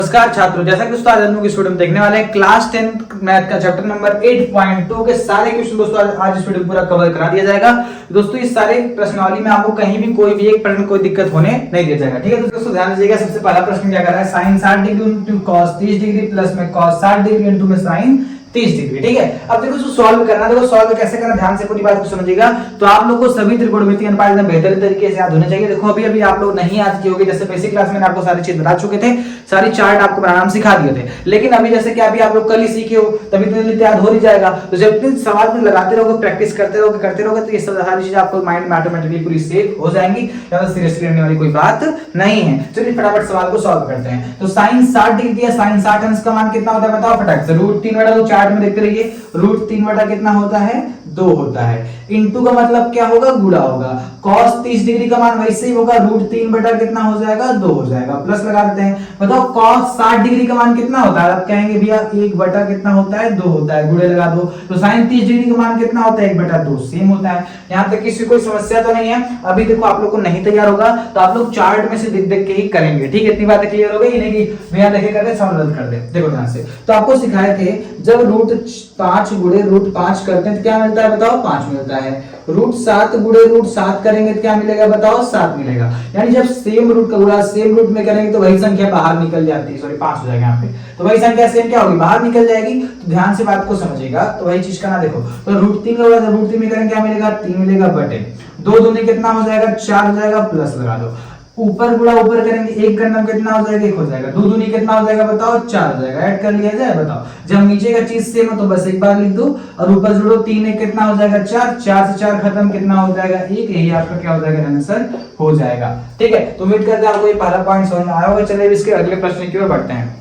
नमस्कार छात्रों, जैसा कि दोस्तों आज हम लोग इस वीडियो में देखने वाले हैं क्लास 10 मैथ का चैप्टर नंबर 8.2 के सारे क्वेश्चन दोस्तों आज इस वीडियो में पूरा कवर करा दिया जाएगा। दोस्तों इस सारे प्रश्नावली में आपको कहीं भी कोई भी एक प्रश्न कोई दिक्कत होने नहीं दिया जाएगा। ठीक है दोस्तों, ध्यान दीजिएगा। सबसे पहला प्रश्न क्या कर रहा है, sine 60 degree into cos 30 degree plus में कॉस 60 डिग्री इंटू में साइन 30 डिग्री। ठीक है, अब देखो इसको सॉल्व करना। देखो सॉल्व कैसे करना, ध्यान से पूरी बात को समझिएगा। तो आप लोगों को सभी त्रिकोणमितीय अनुपात एकदम बेहतर तरीके से याद होने चाहिए। देखो अभी अभी आप लोग नहीं याद किए होंगे, जैसे बेसिक क्लास में आपको सारी चीज बता चुके थे, सारी चार्ट आपको बनाना सिखा दिए थे। लेकिन अभी जैसे कि अभी आप लोग कल ही सीखे हो, तभी तो याद हो ही जाएगा। तो जब तुम सवाल में लगाते रहोगे, प्रैक्टिस करते रहोगे तो ये सब सारी चीजें आपको माइंड में ऑटोमेटिकली पूरी सेव हो जाएंगी। ज्यादा सीरियसली लेने वाली कोई बात नहीं है। चलिए फटाफट सवाल को सॉल्व करते हैं। तो साइन 60 डिग्री दिया, साइन 60 अंश का मान कितना होता है बताओ फटाफट से। √3/2 चार्ट में देखते रहिए। √3 कितना होता है, 2 होता है। इंटू का मतलब क्या होगा, गुणा होगा। cos 30 डिग्री का मान वैसे ही होगा, √3 कितना हो जाएगा, 2 हो जाएगा। प्लस लगा देते हैं। बताओ cos 60 डिग्री का मान कितना होता है। आप कहेंगे भैया 1 कितना होता है, 2 होता है। गुणे लगा दो। तो साइन 30 डिग्री का मान कितना होता है, 1/2 सेम होता है। यहाँ तक किसी कोई समस्या तो नहीं है। अभी देखो आप लोग को नहीं तैयार होगा तो आप लोग चार्ट में से देख देख के ही करेंगे। ठीक है, इतनी बातें क्लियर हो गई, नहीं कि भैया देखे करते सॉल्व कर दे। देखो ध्यान से, तो आपको सिखाए थे जब √5 गुणे √5 करते हैं तो क्या मिलता है बताओ, 5 मिलता है। √7 गुणे √7 करेंगे तो क्या मिलेगा बताओ, 7 मिलेगा। यानी जब सेम रूट का गुणा सेम रूट में करेंगे तो वही संख्या बाहर निकल जाती है। सॉरी 5 हो जाएगा यहाँ पे, तो वही संख्या सेम क्या होगी, बाहर निकल जाएगी। तो ध्यान से बात को समझिएगा। तो वही चीज करना। देखो तो √3 का गुणा √3 में करेंगे क्या मिलेगा, 3 मिलेगा बटे 2 दूनी कितना हो जाएगा, 4 हो जाएगा। प्लस लगा दो। ऊपर गुणा ऊपर करेंगे, 1 करना कितना हो जाएगा, 1 हो जाएगा। 2 दूनी कितना हो जाएगा बताओ, 4 हो जाएगा। ऐड कर लिया जाए बताओ। जब नीचे का चीज सेम हो तो बस एक बार लिख दो और ऊपर जोड़ो। 3 1 कितना हो जाएगा, 4 4 से 4 खत्म कितना हो जाएगा, 1। यही आपका क्या हो जाएगा, आंसर हो जाएगा। ठीक है, तो उम्मीद करते हैं आपको ये पहला पॉइंट समझ में आया होगा। चलिए इसके अगले प्रश्न की ओर बढ़ते हैं।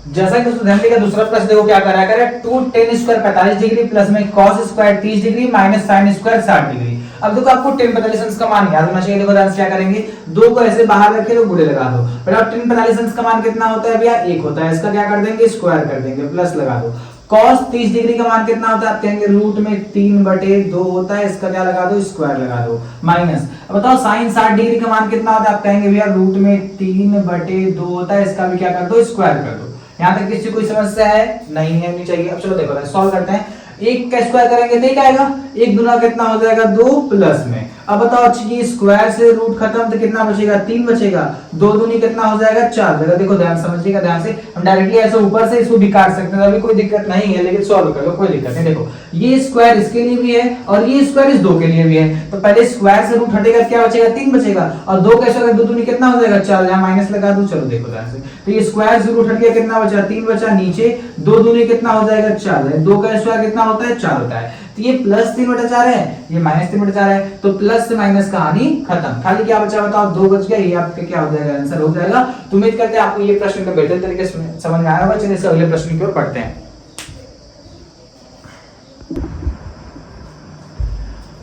जैसा कि ध्यान देगा, दूसरा प्रश्न देखो क्या कर रहा है, 2 tan स्क्वायर 45 डिग्री प्लस में cos square 30 degree minus sin square 60 degree. अब देखो आपको tan 45 अंश का मान याद होना चाहिए। देखो ध्यान से क्या करेंगे, 2 को ऐसे बाहर रखे तो गुणे लगा दो। बेटा tan 45 अंश का मान कितना होता है भैया, 1 होता है। इसका क्या कर देंगे, स्क्वायर कर देंगे। प्लस लगा दो। cos 30 डिग्री का मान कितना होता है, आप कहेंगे √3/2 होता है। इसका क्या लगा दो, स्क्वायर लगा दो। माइनस अब बताओ sin 60 डिग्री का मान कितना होता है, आप कहेंगे भैया √3/2 होता है। इसका भी क्या कर दो, स्क्वायर कर दो। यहाँ तक किसी कोई समस्या है, नहीं है, नहीं चाहिए। अब चलो देखो सॉल्व करते हैं। 1 का स्क्वायर करेंगे तो क्या आएगा, 1 दूना कितना हो जाएगा, 2 प्लस में। अब बताओ ये स्क्वायर से रूट खत्म तो कितना बचेगा, 3 बचेगा। 2 दूनी कितना हो जाएगा, 4 जाएगा। देखो ध्यान समझिएगा, ध्यान से हम डायरेक्टली ऐसे ऊपर से इसको भी काट सकते हैं, अभी कोई दिक्कत नहीं है। लेकिन सॉल्व कर लो, कोई दिक्कत नहीं। देखो ये स्क्वायर इसके लिए भी है और ये स्क्वायर इस 2 के लिए भी है। तो पहले स्क्वायर से रूट हटेगा क्या बचेगा, 3 बचेगा। और 2 का स्क्वायर 2 दूनी कितना हो जाएगा, 4। यहाँ माइनस लगा दो। चलो देखो ध्यान से, तो ये स्क्वायर से रूट हट गया, कितना बचा, 3 बचा। नीचे 2 दूनी कितना हो जाएगा, 4। 2 का स्क्वायर कितना होता है, 4 होता है। तो ये प्लस 3/4 है, ये माइनस 3/4 है। तो प्लस से माइनस कहानी खत्म। खाली क्या बचा बताओ, 2 बच गया। ये आपका क्या हो जाएगा, आंसर हो जाएगा। तो उम्मीद करते हैं आपको ये प्रश्न का बेहतर तरीके से समझ में आया होगा। चलिए इसे अगले प्रश्न की ओर पढ़ते हैं।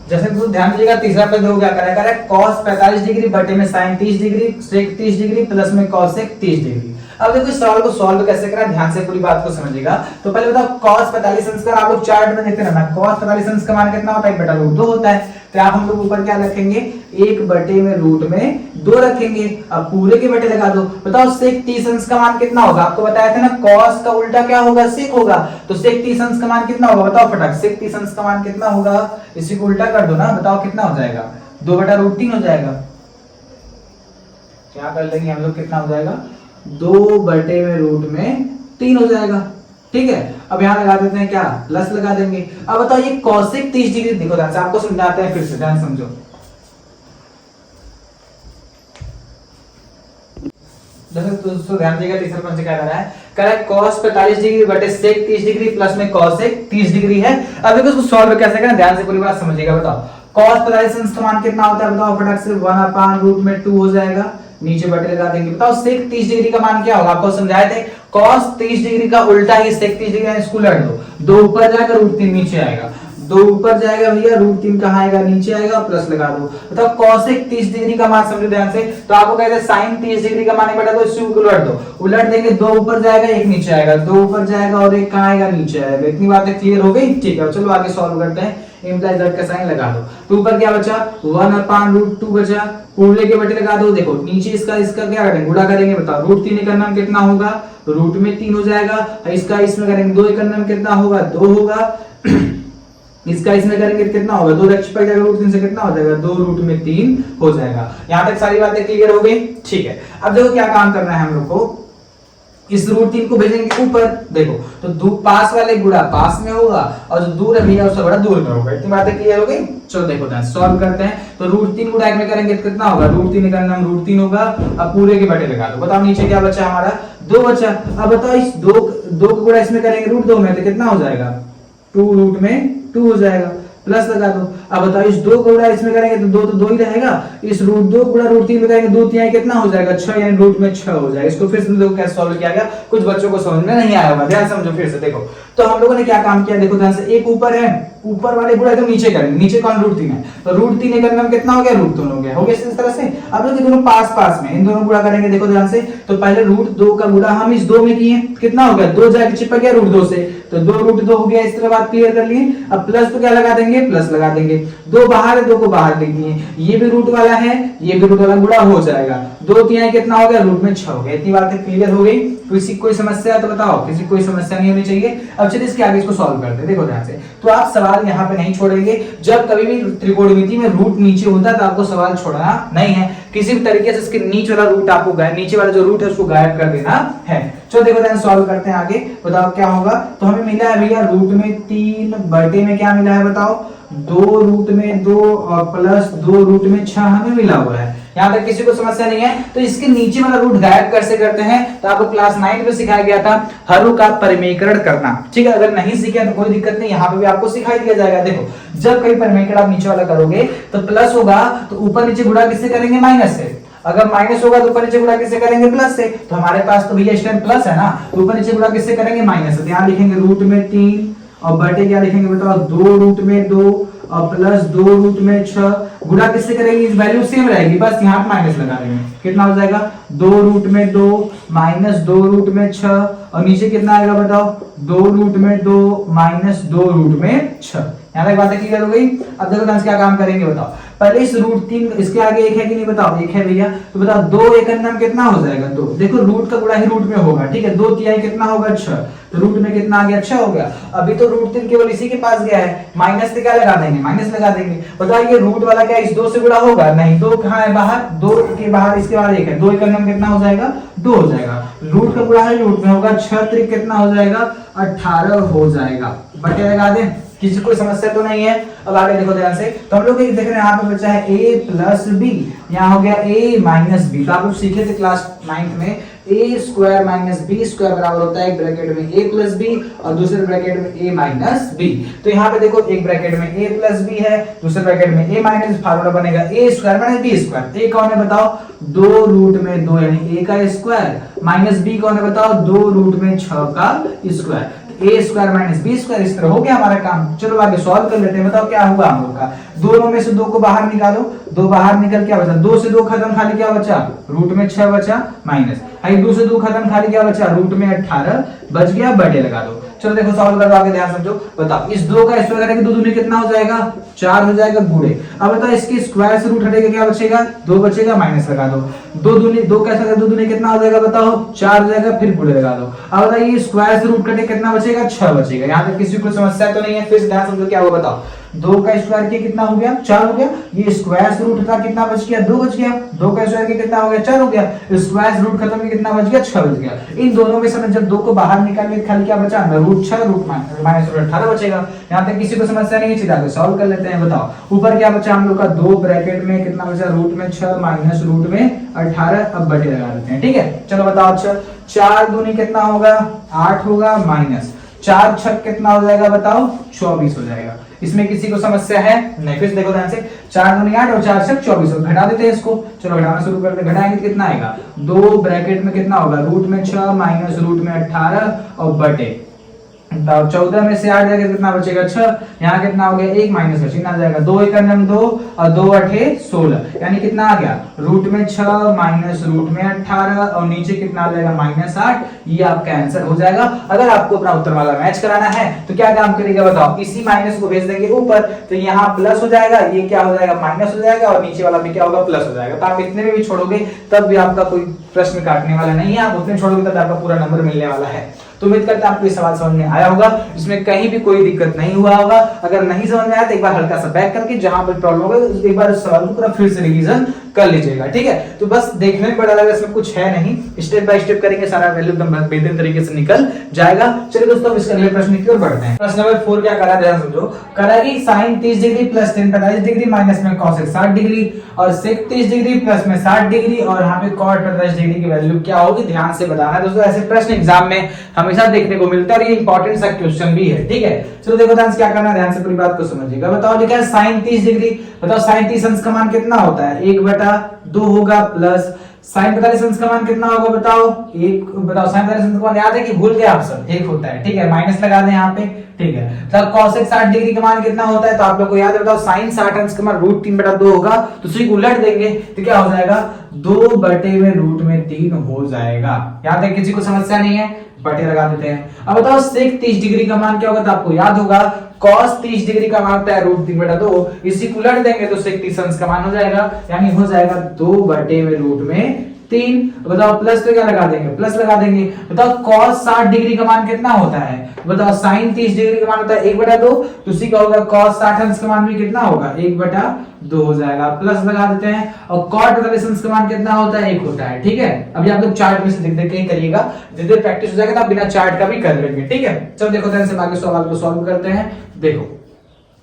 जैसे तो ध्यान दीजिएगा, तीसरा प्रश्न देखो क्या कर रहा है, cos 45 डिग्री बटे में sin 30 degree sec 30 degree plus में cos 30 डिग्री। अब देखो इस सवाल को सॉल्व कैसे करना, ध्यान से पूरी बात को समझिएगा। तो पहले बताओ cos 45 अंश का आप लोग चार्ट में देखते रहना। cos 45 अंश का मान कितना होता है, 1/2 होता है। तो आप हम लोग ऊपर क्या रखेंगे, 1/√2 रखेंगे। अब पूरे के बटे लगा दो। बताओ sec 30 अंश का मान कितना होगा, आपको बताया था ना cos का उल्टा क्या होगा, sec होगा। तो sec 30 अंश का मान कितना होगा बताओ फटाक। sec 30 अंश का मान कितना होगा, इसी को उल्टा कर दो ना। बताओ कितना हो जाएगा, 2/√3 हो जाएगा। क्या कर लेंगे हम लोग, कितना हो जाएगा, 2/√3 हो जाएगा। ठीक है, अब यहां लगा देते हैं क्या, प्लस लगा देंगे। अब बताओ ये cosec 30 डिग्री, देखो ध्यान से आपको समझाते हैं फिर से, ध्यान समझो। दोस्तों ध्यान दीजिएगा, तीसरा प्रश्न क्या कर रहा है, cos 45 डिग्री बटे sec 30 डिग्री प्लस में cosec 30 डिग्री है। अब देखो इसको सॉल्व कैसे करना, ध्यान से पूरी बात समझिएगा। बताओ cos 45 अंश का मान कितना होता है बताओ फटाक से, 1/√2 हो जाएगा। नीचे बटे लगा देंगे। बताओ sec 30 डिग्री का मान क्या होगा, आपको समझाए थे cos 30 डिग्री का उल्टा ही sec 30 डिग्री, इसको उलट दो। 2 ऊपर जाएगा, √3 नीचे आएगा। 2 ऊपर जाएगा भैया, √3 कहां आएगा, नीचे आएगा। प्लस लगा दो। बताओ cosec 30 डिग्री का मान समझो ध्यान से। तो आपको कहते हैं sin 30 डिग्री का मान बटा दो, इसको उलट दो। उलट देंगे, 2 ऊपर जाएगा, 1 नीचे आएगा। 2 ऊपर जाएगा और 1 कहां आएगा, नीचे आएगा। इतनी बातें क्लियर हो गई। ठीक है, चलो आगे सॉल्व करते हैं। इम्प्लाइज दैट का साइन लगा दो। तो ऊपर क्या बचा 1/√2 बचा, पूरे के बटे लगा दो। देखो नीचे इसका क्या करेंगे गुणा करेंगे, बताओ √3 का नाम कितना होगा, √3 हो जाएगा। इसका इसमें करेंगे 2 का नाम कितना होगा 2 होगा। इसका इसमें करेंगे कितना होगा 2 रक्ष पर जाएगा √3 से कितना हो जाएगा 2√3 हो जाएगा। यहां तक सारी बातें क्लियर हो गई, ठीक है। अब देखो क्या काम करना है हम लोग को, इस √3 को भेजेंगे ऊपर। देखो तो पास वाले गुणा पास में होगा और जो दूर है भैया उससे बड़ा दूर में होगा। इतनी बातें क्लियर हो गई। चलो देखो ध्यान सॉल्व करते हैं। तो √3 गुणा एक में करेंगे तो कितना होगा √3 का नाम √3 होगा। अब पूरे के बटे लगा दो। बताओ नीचे क्या बचा हमारा 2 बचा। अब बताओ इस 2 का गुणा इसमें करेंगे √2 में तो कितना हो जाएगा 2√2 हो जाएगा, प्लस लगा दो। अब बताओ इस 2 गुणा इसमें करेंगे तो 2 तो 2 ही रहेगा। इस √2 गुणा √3 में करेंगे 2 3 कितना हो जाएगा 6, यानी रूट में 6 हो जाएगा। इसको फिर से देखो कैसे सॉल्व किया गया, कुछ बच्चों को समझ में नहीं आया होगा, ध्यान समझो फिर से। देखो तो हम लोगों ने क्या काम किया, देखो ध्यान से, एक ऊपर है, ऊपर वाले गुणा एकदम नीचे करेंगे, नीचे कौन √3 है तो √3 का नाम कितना हो गया √2 हो गया। हो गया इस तरह से। अब लोग दोनों पास पास में, इन दोनों गुणा करेंगे। देखो ध्यान से, तो पहले √2 का गुणा हम इस 2 में किए, कितना हो गया 2 जाके चिपक गया √2 से, तो 2√2 हो गया। इस तरह बात क्लियर कर लिए। अब प्लस तो क्या लगा देंगे प्लस लगा देंगे, 2 बाहर है 2 को बाहर लिख दिए, ये भी रूट वाला है ये भी रूट वाला गुणा हो जाएगा। 2 3 कितना हो गया रूट में 6 हो गया। इतनी बातें क्लियर हो गई। किसी कोई समस्या है तो बताओ, किसी कोई समस्या नहीं होनी चाहिए। अब चलिए इसके आगे इसको सॉल्व करते हैं। देखो ध्यान से, तो आप सवाल यहाँ पे नहीं छोड़ेंगे। जब कभी भी त्रिकोणमिति में रूट नीचे होता है तो आपको सवाल छोड़ना नहीं है, किसी भी तरीके से इसके नीचे वाला रूट आपको गायब, नीचे वाला जो रूट है उसको गायब कर देना है। चलो देखो ध्यान सॉल्व करते हैं आगे। बताओ क्या होगा। तो हमें मिला है भैया रूट में 3 बटे में क्या मिला है बताओ 2 रूट में 2 और प्लस 2 रूट में 6 हमें मिला हुआ है। यहाँ तक किसी को समस्या नहीं है। तो इसके नीचे वाला रूट गायब कैसे करते हैं, तो आपको क्लास 9 में सिखाया गया था हरों का परिमेयकरण करना, ठीक है। अगर नहीं सीखे तो कोई दिक्कत नहीं, यहाँ पे भी आपको सिखाई दिया जाएगा। देखो जब कहीं परिमेयकरण आप नीचे वाला करोगे तो प्लस होगा तो ऊपर नीचे गुणा किससे करेंगे माइनस से, अगर माइनस होगा तो ऊपर नीचे गुणा किससे करेंगे प्लस से। तो हमारे पास तो भैया इस टाइम प्लस है ना, तो ऊपर नीचे गुणा किससे करेंगे माइनस से। यहाँ लिखेंगे रूट में 3 और बटे क्या लिखेंगे बताओ 2 रूट में 2 और प्लस 2 रूट में 6, गुणा किससे करेंगे इस वैल्यू सेम रहेगी, बस यहाँ माइनस लगा देंगे। कितना हो जाएगा 2 रूट में 2 माइनस 2 रूट में 6 और नीचे कितना आएगा बताओ 2 रूट में 2 माइनस 2 रूट में 6। यहाँ तक बातें क्लियर हो गई। अब देखो डांस क्या काम करेंगे बताओ। पहले इस √3 इसके आगे एक है कि नहीं बताओ, एक है भैया। तो बताओ 2 एक नाम कितना हो जाएगा 2। देखो रूट का गुणा ही रूट में होगा, ठीक है। 2 3 कितना होगा 6, तो रूट में कितना आ गया 6 हो गया। अभी तो √3 केवल इसी के पास गया है, माइनस से क्या लगा देंगे माइनस लगा देंगे। बताओ ये रूट वाला क्या इस 2 से गुणा होगा नहीं, 2 कहाँ है बाहर 2 के बाहर, इसके बाहर 1 है, 2 का नाम कितना हो जाएगा 2 हो जाएगा। रूट का गुणा है रूट में होगा, 6 3 कितना हो जाएगा 18 हो जाएगा। बटे लगा दें, किसी कोई समस्या तो नहीं है। अब आगे देखो ध्यान से। तो हम लोग देख रहे हैं यहाँ पे बचा है a प्लस बी, यहाँ हो गया a माइनस बी। तो आप लोग सीखे थे क्लास 9 में a square minus B square बराबर होता है एक ब्रैकेट में a प्लस बी और दूसरे ब्रैकेट में a माइनस बी। तो यहाँ पे देखो एक ब्रैकेट में a प्लस बी है, दूसरे ब्रैकेट में a माइनस, फार्मूला बनेगा a square minus B square. a कौन है बताओ 2 रूट में 2 यानी a का स्क्वायर, माइनस b कौन है बताओ 2 रूट में 6 का square. a square minus B square, इस तरह हो गया हमारा काम। चलो आगे सॉल्व कर लेते हैं। बताओ क्या हुआ हम लोग का, दोनों में से 2 को बाहर निकालो, 2 बाहर निकल क्या बचा 2 से 2 खत्म, खाली क्या बचा रूट में 6 बचा माइनस, 2 से 2 खत्म, खाली क्या बचा रूट में 18 बच गया, बटे लगा दो। चलो देखो सॉल्व करो आगे, ध्यान समझो। बताओ इस 2 का स्क्वायर करेंगे 2 दूनी कितना हो जाएगा 4 हो जाएगा गुणे। अब बताओ इसके स्क्वायर से रूट हटेगा क्या बचेगा 2 बचेगा, माइनस लगा दो। 2 दूनी 2 कैसा 2 दूनी कितना हो जाएगा बताओ 4 हो जाएगा, फिर गुणे लगा दो। अब बताइए स्क्वायर से रूट कटे कितना बचेगा 6 बचेगा। यहाँ तक किसी को समस्या तो नहीं है, फिर ध्यान समझो क्या हुआ बताओ। 2 का स्क्वायर किया कितना हो गया 4 हो गया, ये स्क्वायर से रूट था कितना बच गया 2 बच गया, 2 का स्क्वायर किया कितना हो गया 4 हो गया, स्क्वायर से रूट खत्म किया कितना बच गया 6 बच गया। इन दोनों में से जब 2 को बाहर निकालेंगे खाली क्या बचा रूट 6 रूट माइनस 18 बचेगा। यहाँ तक किसी को समस्या नहीं है, सीधा सॉल्व कर लेते हैं। बताओ ऊपर क्या बचा हम लोग का 2 ब्रैकेट में कितना बचा रूट में 6 माइनस रूट में 18, अब बटे लगा देते हैं, ठीक है। चलो बताओ अच्छा 4 दूनी कितना होगा 8 होगा, माइनस 4 6 कितना हो जाएगा बताओ 24 हो जाएगा। इसमें किसी को समस्या है नहीं, फिर देखो ध्यान से 4 दूनी 8 और 4 6 24, घटा देते हैं इसको। चलो घटाना शुरू करते हैं, घटाएंगे तो कितना आएगा 2 ब्रैकेट में कितना होगा रूट में 6 माइनस रूट में 18 और बटे बताओ 14 में से 8 जाएगा कितना बचेगा 6, यहाँ कितना हो गया 1 माइनस का चिन्ह आ जाएगा, 2 1 2 और 2 8 16, यानी कितना आ गया रूट में 6 माइनस रूट में 18 और नीचे कितना आ जाएगा -8। ये आपका आंसर हो जाएगा। अगर आपको अपना उत्तर वाला मैच कराना है तो क्या काम करेगा बताओ, इसी माइनस को भेज देंगे ऊपर, तो यहाँ प्लस हो जाएगा, ये क्या हो जाएगा माइनस हो जाएगा और नीचे वाला भी क्या होगा प्लस हो जाएगा। तो आप इतने में भी छोड़ोगे तब भी आपका कोई प्रश्न काटने वाला नहीं है, आप उतने छोड़ोगे तब आपका पूरा नंबर मिलने वाला है। तो उम्मीद करता हूं आपको ये सवाल समझ में आया होगा, इसमें कहीं भी कोई दिक्कत नहीं हुआ होगा। अगर नहीं समझ में आया तो एक बार हल्का सा बैक करके जहां पर प्रॉब्लम होगा एक बार उस सवाल को पूरा फिर से रिवीजन कर लीजिएगा, ठीक है। तो बस देखने में बड़ा लगा, इसमें कुछ है नहीं, स्टेप बाय स्टेप करेंगे, सारा वैल्यू एकदम बेहतरीन तरीके से निकल जाएगा। चलिए दोस्तों अब इसके अगले प्रश्न की ओर बढ़ते हैं। प्रश्न नंबर 4 क्या करा, ध्यान समझो। करा कि sin 30 degree plus 10 45 degree minus में cos 60 डिग्री और sec 30 डिग्री प्लस में 60 डिग्री और यहाँ पे cot 45 डिग्री की वैल्यू क्या होगी, ध्यान से बताना है दोस्तों। ऐसे प्रश्न एग्जाम में हमेशा देखने को मिलता है और ये इंपॉर्टेंट सा क्वेश्चन भी है, ठीक है। चलो देखो ध्यान से क्या करना है, ध्यान से पूरी बात को समझिएगा। बताओ लिखा है sin 30 डिग्री, बताओ sin 30 अंश का मान कितना होता है 1/2 होगा प्लस sin 45 अंश का मान कितना होगा बताओ 1, बताओ sin 45 अंश का मान याद है कि भूल गए आप सब, 1 होता है, ठीक है, माइनस लगा दें यहाँ पे, ठीक है। तो cos 60 डिग्री का मान कितना होता है, तो आप लोग को याद है बताओ sin 60 अंश का मान √3/2 होगा, तो उसी को उलट देंगे तो क्या हो जाएगा 2/√3 हो जाएगा। याद है, किसी को समस्या नहीं है, बटे लगा देते हैं। अब बताओ sec 30 डिग्री का मान क्या होगा, तो आपको याद होगा cos 30 डिग्री का मान होता है √3/2, इसी को उलट देंगे तो sec 30 अंश का मान हो जाएगा, यानी हो जाएगा 2/√3। बताओ प्लस तो क्या लगा देंगे, प्लस लगा देंगे। बताओ cos 60 डिग्री का मान कितना होता है, बताओ sin 30 डिग्री का मान होता है 1/2, तो उसी का होगा cos 60 अंश का मान भी कितना होगा 1/2 हो जाएगा, प्लस लगा देते हैं। और cot 45 अंश का मान कितना होता है 1 होता है, ठीक है। अभी आप लोग चार्ट में से देख देख के ही करिएगा, जितने प्रैक्टिस हो जाएगा तो आप बिना चार्ट का भी कर लेंगे, ठीक है। चलो देखो ध्यान से बाकी सवाल को सॉल्व करते हैं। देखो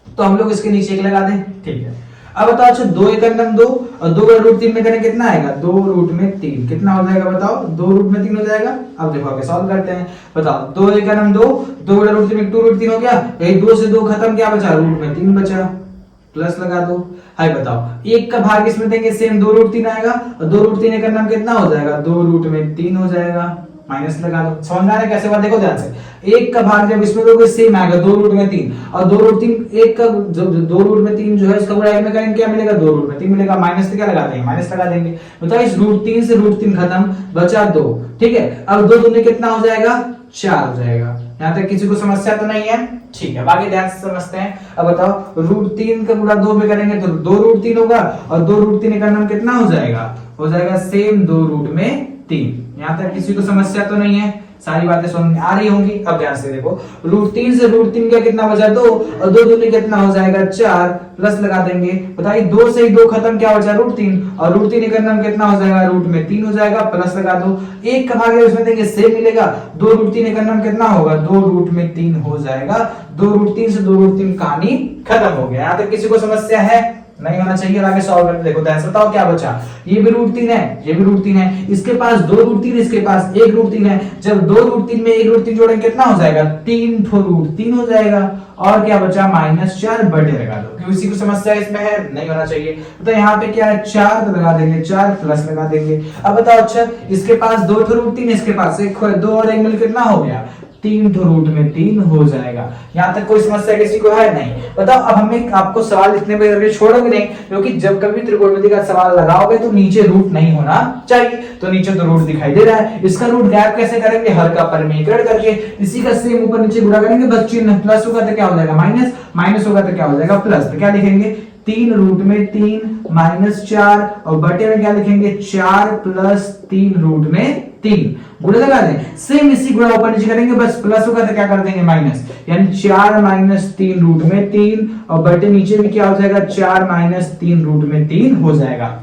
तो हम लोग इसके नीचे एक लगा दें, ठीक है। अब बताओ अच्छा 2 1 2 और 2/√3 में करें कितना आएगा 2√3, कितना हो जाएगा बताओ 2√3 हो जाएगा। अब देखो आगे सॉल्व करते हैं। बताओ 2 1 2 2/√3 में 2√3 हो गया, यही 2 से 2 खत्म, क्या बचा √3 बचा, प्लस लगा दो। हाय बताओ 1 का भाग इसमें देंगे सेम 2√3 आएगा और 2√3 का नाम कितना हो जाएगा 2√3 हो जाएगा, माइनस लगा दो। समझ में आ रहा है कैसे बात, देखो ध्यान से 1 का भाग जब इसमें दोगे सेम आएगा 2√3 और 2√3 1 का जब 2√3 जो है इसका गुणा में करेंगे क्या मिलेगा 2√3 मिलेगा, माइनस से क्या लगा देंगे माइनस लगा देंगे। बताओ इस √3 से √3 खत्म, बचा 2, ठीक है। अब 2 दूनी कितना हो जाएगा 4 हो जाएगा। यहाँ तक किसी को समस्या तो नहीं है, ठीक है। बाकी ध्यान से समझते हैं। अब बताओ √3 का गुणा 2 में करेंगे तो 2√3 होगा और 2√3 का नाम कितना हो जाएगा सेम 2√3। यहाँ तक किसी को समस्या तो नहीं है, सारी बातें समझ में आ रही होंगी। अब ध्यान से देखो √3 से √3 का कितना बचा 2 और 2 दूनी कितना हो जाएगा 4, प्लस लगा देंगे। बताइए 2 से 2 खत्म, क्या बचा √3 और √3 का नाम कितना हो जाएगा √3 हो जाएगा, प्लस लगा दो। 1 का भाग उसमें देंगे सेम मिलेगा, 2√3 का नाम कितना होगा 2√3 हो जाएगा। 2√3 से 2√3 कहानी खत्म हो गया। यहाँ तक किसी को समस्या है, नहीं होना चाहिए। आगे सॉल्व करके देखो ध्यान से, बताओ क्या बचा, ये भी √3 है, ये भी √3 है, इसके पास 2 √3, इसके पास 1 √3 है। जब 2 √3 में 1 √3 जोड़ेंगे कितना हो जाएगा 3 √3 हो जाएगा। और क्या बचा -4 बटे लगा दो, क्योंकि किसी को समस्या इसमें है, नहीं होना चाहिए। तो यहाँ पे क्या है 4 तो लगा देंगे 4 प्लस लगा देंगे। अब बताओ अच्छा इसके पास 2 √3, इसके पास 1 है, 2 और 1 मिल कितना हो गया 3 √3 हो जाएगा। यहाँ तक कोई समस्या किसी को है नहीं। बताओ अब हमें आपको सवाल इतने पे करके छोड़ोगे नहीं, क्योंकि जब कभी त्रिकोणमिति का सवाल लगाओगे तो नीचे रूट नहीं होना चाहिए। तो नीचे तो रूट दिखाई दे रहा है, इसका रूट गायब कैसे करेंगे, हर का परमीकरण करके, इसी का सेम ऊपर नीचे गुणा करेंगे, बस चिन्ह प्लस होगा तो क्या हो जाएगा माइनस, माइनस होगा तो क्या हो जाएगा प्लस। तो क्या लिखेंगे 3 √3 -4 और बटे में क्या लिखेंगे 4 + 3 √3 गुणा लगा दें। सेम इसी गुणा ऊपर नीचे करेंगे, बस प्लस होगा तो क्या कर देंगे माइनस, यानी 4 - 3 √3 और बटे नीचे भी क्या हो जाएगा 4 - 3 √3 हो जाएगा।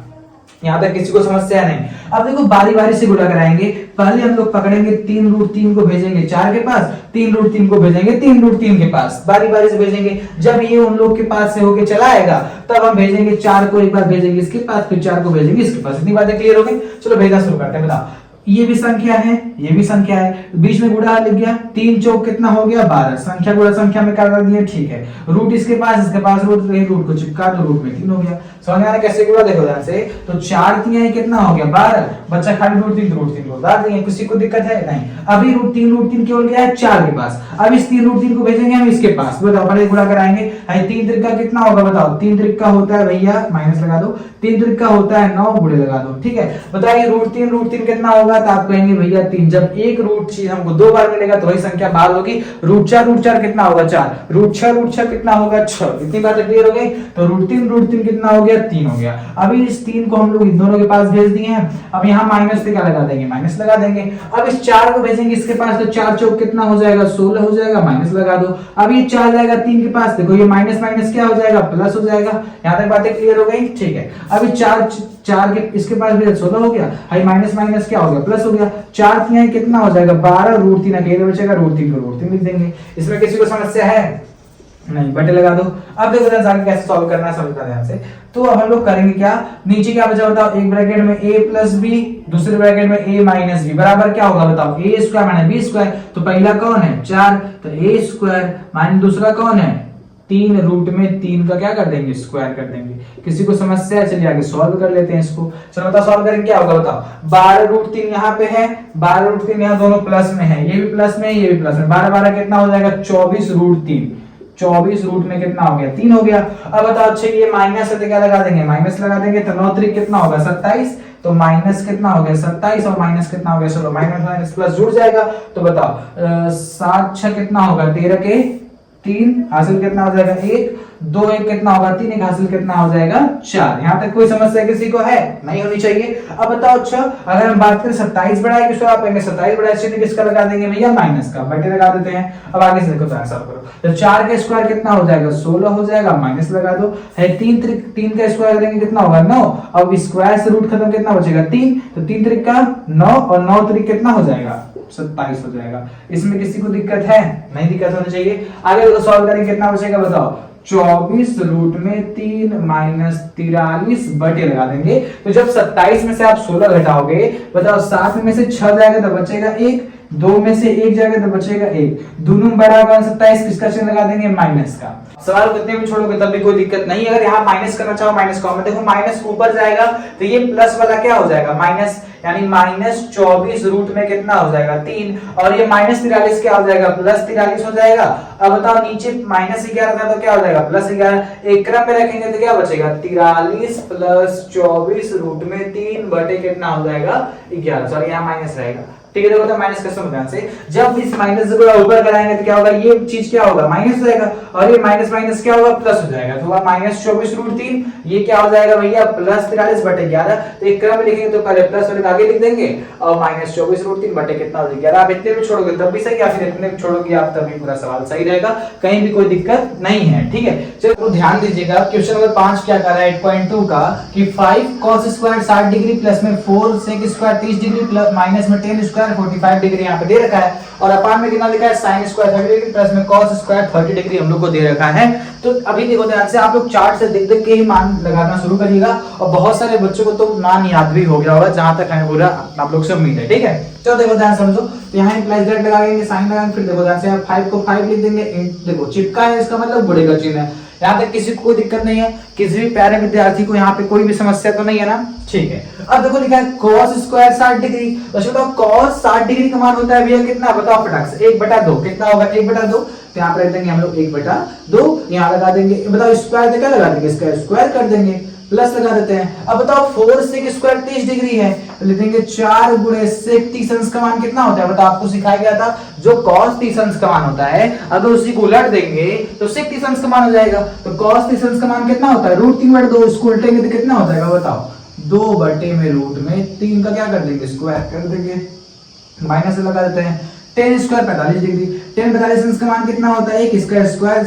यहाँ तक किसी को समस्या नहीं। अब देखो बारी बारी से गुणा कराएंगे। पहले हम लोग पकड़ेंगे 3 √3 को भेजेंगे 4 के पास, 3 √3 को भेजेंगे 3 √3 के पास, बारी बारी से भेजेंगे। जब ये उन लोग के पास से होके चला आएगा तब हम भेजेंगे 4 को एक बार भेजेंगे इसके पास, फिर 4 को भेजेंगे इसके पास। इतनी बातें क्लियर हो गई। चलो भेजना शुरू करते हैं। बताओ ये भी संख्या है, ये भी संख्या है, बीच में गुणा लिख गया, 3 चौक कितना हो गया 12, संख्या गुणा संख्या में कर दिए, ठीक है। रूट इसके पास रूट को चिपका दो, रूट में 3 हो गया। समझ में आ रहा कैसे गुणा, देखो ध्यान से, तो 4 3 कितना हो गया 12, बच्चा खाली रूट 3 को उतार देंगे, किसी को दिक्कत है नहीं। अभी रूट 3 केवल गया है 4 के पास, अब इस रूट 3 को भेजेंगे हम इसके पास, बताओ पहले गुणा कराएंगे। 3 त्रिका कितना होगा बताओ, 3 त्रिका होता है भैया, माइनस लगा दो, 3 त्रिका होता है 9, गुणे लगा दो, ठीक है। बताइए रूट 3 कितना होगा, तो आप कहेंगे भैया 3, जब एक रूट चीज हमको 2 बार मिलेगा तो वही संख्या बाहर होगी। रूट 4 कितना होगा 4, रूट 6 कितना होगा 6, इतनी बात क्लियर हो गई। तो रूट 3 कितना हो गया 3 हो गया। अभी इस 3 को हम लोग इन दोनों के पास भेज दिए हैं, अब यहाँ माइनस से क्या लगा देंगे, माइनस लगा देंगे। अब इस 4 को भेजेंगे इसके पास, तो 4 चौक कितना हो जाएगा 16 हो जाएगा, माइनस लगा दो। अब ये 4 जाएगा 3 के पास, देखो ये माइनस माइनस क्या हो जाएगा प्लस हो जाएगा। यहाँ तक बातें क्लियर हो गई, ठीक है। अभी 4 के इसके पास भी 16 हो गया, हाई माइनस माइनस क्या हो गया प्लस हो गया। 4 3 कितना हो जाएगा 12, रूट 3 अकेले बचेगा, रूट 3 को रूट 3 लिख देंगे। इसमें किसी को समस्या है नहीं, बटे लगा दो। अब देखो ध्यान कैसे सॉल्व करना है, समझना ध्यान से। तो अब हम लोग करेंगे क्या, नीचे क्या बचा बताओ, एक ब्रैकेट में a प्लस बी, दूसरे ब्रैकेट में a माइनस बी, बराबर क्या होगा बताओ, a square minus b square. तो पहला कौन है 4, तो a स्क्वायर माइनस दूसरा कौन है 3, रूट में 3 का क्या कर देंगे स्क्वायर कर देंगे। किसी को समस्या है, चलिए आगे सॉल्व कर लेते हैं इसको। चलो बताओ सॉल्व करेंगे क्या होगा बताओ, 12 रूट 3 यहाँ पे है, 12 रूट 3 यहाँ दोनों प्लस में है, ये भी प्लस में ये भी प्लस में, 12 कितना हो जाएगा 24 रूट 3, 24 रूट में कितना हो गया 3 हो गया। अब बताओ अच्छा ये माइनस है तो क्या लगा देंगे, माइनस लगा देंगे, तो 9 3 कितना होगा 27, तो माइनस कितना हो गया 27 और माइनस कितना हो गया, चलो माइनस माइनस प्लस जुड़ जाएगा। तो बताओ 7 6 कितना होगा 13 के 3, हासिल कितना हो जाएगा 1, 2 1 कितना होगा 3, 1 हासिल कितना हो जाएगा 4। यहाँ तक कोई समस्या किसी को है नहीं होनी चाहिए। अब बताओ अच्छा अगर हम बात करें 27 बढ़ाए किसको, आप कहेंगे 27 बढ़ाए चिन्ह किसका लगा देंगे भैया माइनस का, बटे लगा देते हैं। अब आगे से देखो तो आंसर करो, तो 4 का स्क्वायर कितना हो जाएगा 16 हो जाएगा, माइनस लगा दो, है 3 का स्क्वायर करेंगे कितना होगा 9, अब स्क्वायर से रूट खत्म कितना बचेगा 3, तो 3 3 का 9 और 9 3 कितना हो जाएगा 27 हो जाएगा। इसमें किसी को दिक्कत है नहीं, दिक्कत होनी चाहिए। आगे सॉल्व करेंगे कितना बचेगा बताओ, 24 रूट में 3 माइनस 43 बटे लगा देंगे। तो जब 27 में से आप 16 घटाओगे बताओ, 7 में से 6 जाएगा तो बचेगा 1, 2 में से 1 जाएगा तो बचेगा 1, दोनों बड़ा होगा 27, किसका चिन्ह लगा देंगे माइनस का। सवाल कितने भी छोड़ोगे तब भी कोई दिक्कत नहीं। अगर यहाँ माइनस करना चाहो माइनस कॉमन, देखो माइनस ऊपर जाएगा तो ये प्लस वाला क्या हो जाएगा माइनस, यानी माइनस 24 रूट में कितना हो जाएगा 3, और ये माइनस 43 क्या हो जाएगा प्लस 43 हो जाएगा। अब बताओ नीचे माइनस 11 था तो क्या हो जाएगा प्लस 11, एक क्रम में रखेंगे तो क्या बचेगा 43 प्लस 24 रूट में 3 बटे कितना हो जाएगा 11, सॉरी यहाँ माइनस रहेगा, ठीक है। देखो तो माइनस का ध्यान से, जब इस माइनस को ऊपर कराएंगे तो क्या होगा, ये चीज क्या होगा माइनस हो जाएगा, और ये माइनस माइनस क्या होगा प्लस हो जाएगा, तो होगा माइनस 24 रूट 3, ये क्या हो जाएगा भैया प्लस 43 बटे 11। तो एक क्रम में लिखेंगे तो पहले प्लस वाले आगे लिख देंगे, और माइनस 24 रूट 3 बटे कितना हो जाएगा 11। आप इतने भी छोड़ोगे तब भी सही, या फिर इतने भी छोड़ोगे आप तब भी पूरा सवाल सही रहेगा, कहीं भी कोई दिक्कत नहीं है, ठीक है। चलो तो ध्यान दीजिएगा, क्वेश्चन नंबर 5 क्या कर रहा है 8.2 का, कि 5 cos स्क्वायर 60 डिग्री प्लस में 4 sec square 30 degree plus minus में 10 स्क्वायर 45 डिग्री यहाँ पे दे रखा है, और अपान में कितना लिखा है sin स्क्वायर 30 डिग्री प्लस में cos स्क्वायर 30 डिग्री हम लोग को दे रखा है। तो अभी देखो ध्यान से, आप लोग चार्ट से देख देख के ही मान लगाना शुरू करिएगा, और बहुत सारे बच्चों को तो मान याद भी हो गया होगा, जहां तक है पूरा आप लोग से उम्मीद है, ठीक है। चलो देखो ध्यान समझो, तो यहाँ प्लस डायरेक्ट लगाएंगे, साइन लगाएंगे, फिर देखो ध्यान से 5 को 5 लिख देंगे, देखो चिपका है इसका मतलब बुढ़े का चिन्ह है। यहाँ तक किसी को कोई दिक्कत नहीं है, किसी भी प्यारे विद्यार्थी को यहाँ पे कोई भी समस्या तो नहीं है ना, ठीक है। अब देखो लिखा है cos स्क्वायर 60 डिग्री, तो बताओ cos 60 डिग्री का मान होता है भैया कितना, बताओ फटाक से 1/2 कितना होगा 1/2, तो यहाँ पर रख देंगे हम लोग 1/2, यहाँ लगा देंगे, बताओ स्क्वायर तो क्या लगा देंगे, इसका स्क्वायर कर देंगे, प्लस लगा देते हैं। अब बताओ 4 sec स्क्वायर 30 डिग्री है, तो लिख देंगे 4 गुणे sec 30 अंश का मान कितना होता है, बताओ आपको सिखाया गया था जो cos 30 अंश का मान होता है, अगर उसी को उलट देंगे तो sec 30 अंश का मान हो जाएगा। तो cos 30 अंश का मान कितना होता है √3/2, इसको उल्टेंगे तो कितना हो जाएगा बताओ 2 बटे में रूट में 3 का क्या कर देंगे स्क्वायर कर देंगे, माइनस से लगा देते हैं। 10 स्क्वायर 45 डिग्री, 10 45 अंश का मान कितना होता है, इसका स्क्वायर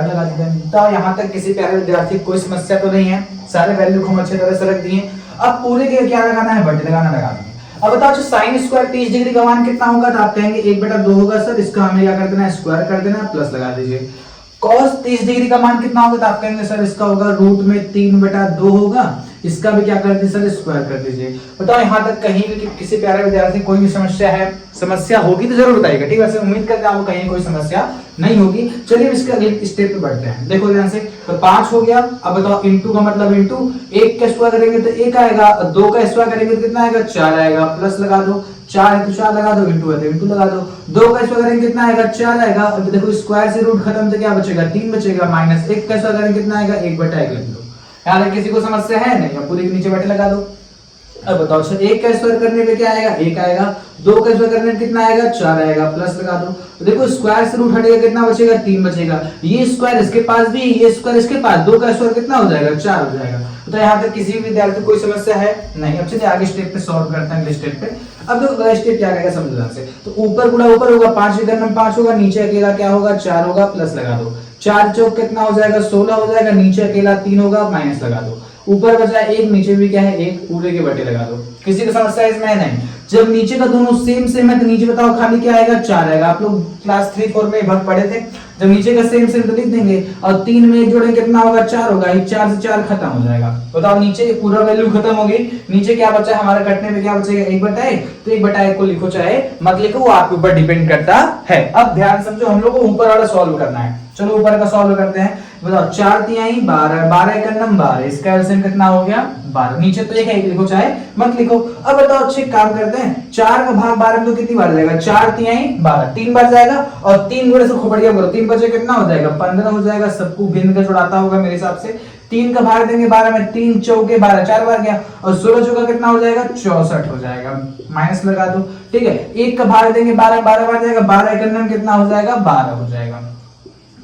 लगा देते हैं। तो यहाँ तक किसी प्यारे विद्यार्थी कोई समस्या तो नहीं है, सारे वैल्यू को हम अच्छे तरह से रख दिए। अब पूरे के क्या लगाना है, बटे लगाना लगा देंगे। अब बताओ साइन स्क्वायर 30 डिग्री का मान कितना होगा, तो आप कहेंगे 1/2 होगा सर, इसका हमें क्या कर देना है स्क्वायर कर देना है, प्लस लगा दीजिए। cos 30 डिग्री का मान कितना होगा, तो आप कहेंगे सर इसका होगा रूट में 3/2 होगा, इसका भी क्या कर दीजिए सर, स्क्वायर कर दीजिए। बताओ यहाँ तक कहीं भी किसी प्यारे विद्यार्थी कोई भी समस्या है? समस्या होगी तो जरूर बताइएगा, ठीक है। वैसे उम्मीद करते हैं आपको कहीं कोई समस्या नहीं होगी। चलिए इसके अगले स्टेप पे बढ़ते हैं। देखो ध्यान से, तो 5 हो गया। अब बताओ इंटू का मतलब इंटू, 1 का स्क्वायर करेंगे तो 1 आएगा, 2 का स्क्वायर करेंगे तो कितना आएगा, 4 आएगा। प्लस लगा दो, 4 है तो 4 लगा दो, इंटू है तो इंटू लगा दो। 2 का स्क्वायर करेंगे कितना आएगा, 4 आएगा। अब देखो स्क्वायर से रूट खत्म तो क्या बचेगा, 3 बचेगा। माइनस 1 का स्क्वायर करेंगे कितना आएगा, 1/1 लिख दो। यार किसी को समस्या है नहीं, अब पूरे के नीचे बटे लगा दो। अब बताओ सर 1 का स्क्वायर करने पे क्या आएगा, 1 आएगा। 2 का स्क्वायर करने पे कितना आएगा, 4 आएगा। प्लस लगा दो, तो देखो स्क्वायर से रूट हटेगा कितना बचेगा, 3 बचेगा। ये स्क्वायर इसके पास भी, ये स्क्वायर इसके पास, 2 का स्क्वायर कितना हो जाएगा, 4 हो जाएगा। तो यहाँ तक किसी भी विद्यार्थी को कोई समस्या है नहीं। अब चलिए आगे स्टेप पे सॉल्व करते हैं, अगले स्टेप पे। अब देखो अगला स्टेप क्या करेगा समझना से, तो ऊपर गुणा ऊपर होगा, 5 के घन में 5 होगा, नीचे अकेला क्या होगा, 4 होगा। प्लस लगा दो, 4 चौक कितना हो जाएगा, 16 हो जाएगा। नीचे अकेला 3 होगा, माइनस लगा दो। ऊपर बचा 1, नीचे भी क्या है 1, पूरे के बटे लगा दो। किसी को समस्या इसमें है नहीं। जब नीचे का दोनों सेम सेम है तो नीचे बताओ खाली क्या आएगा, 4 आएगा। आप लोग क्लास 3-4 में भाग पढ़े थे, जब नीचे का सेम सेम तो लिख देंगे और 3 में 1 जोड़ेंगे कितना होगा, 4 होगा। 4 से 4 खत्म हो जाएगा। बताओ नीचे पूरा वैल्यू खत्म हो गई, नीचे क्या बचा हमारा, कटने में क्या बचेगा, 1/1। तो 1/1 को लिखो चाहे मत लिखो, वो आपके ऊपर डिपेंड करता है। अब ध्यान समझो, हम लोग को ऊपर वाला सॉल्व करना है। चलो ऊपर का सॉल्व करते हैं। बताओ 4 तिहाई 12, 12 का नंबर 12, इसका एलसीएम कितना हो गया, 12। नीचे तो एक है, एक लिखो चाहे मत लिखो। अब बताओ अच्छे काम करते हैं, 4 का भाग 12 में तो कितनी बार जाएगा, 4 तिहाई 12, 3 बार जाएगा। और 3 गुणे से खोपड़िया करो, 3 बचे कितना हो जाएगा, 15 हो जाएगा। सबको गिन कर जोड़ाता होगा मेरे हिसाब से। 3 का भाग देंगे 12 में, 3 चौके 12, 4 बार गया। और 16 चौका कितना हो जाएगा, 64 हो जाएगा। माइनस लगा दो, ठीक है। 1 का भाग देंगे 12, 12 बार जाएगा। 12 का नंबर कितना हो जाएगा, 12 हो जाएगा।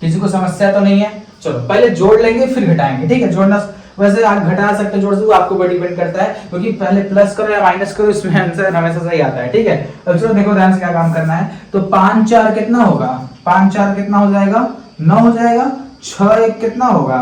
किसी को समस्या तो नहीं है? चलो पहले जोड़ लेंगे फिर घटाएंगे, ठीक है। जोड़ना वैसे आप घटा सकते हैं, जोड़ सकते, आपको ऊपर डिपेंड करता है, क्योंकि पहले प्लस करो या माइनस करो, इसमें आंसर हमेशा सही आता है, ठीक है। अब चलो देखो ध्यान से क्या काम करना है। तो 5 4 कितना होगा, 5 4 कितना हो जाएगा, 9 हो जाएगा। 6 1 कितना होगा,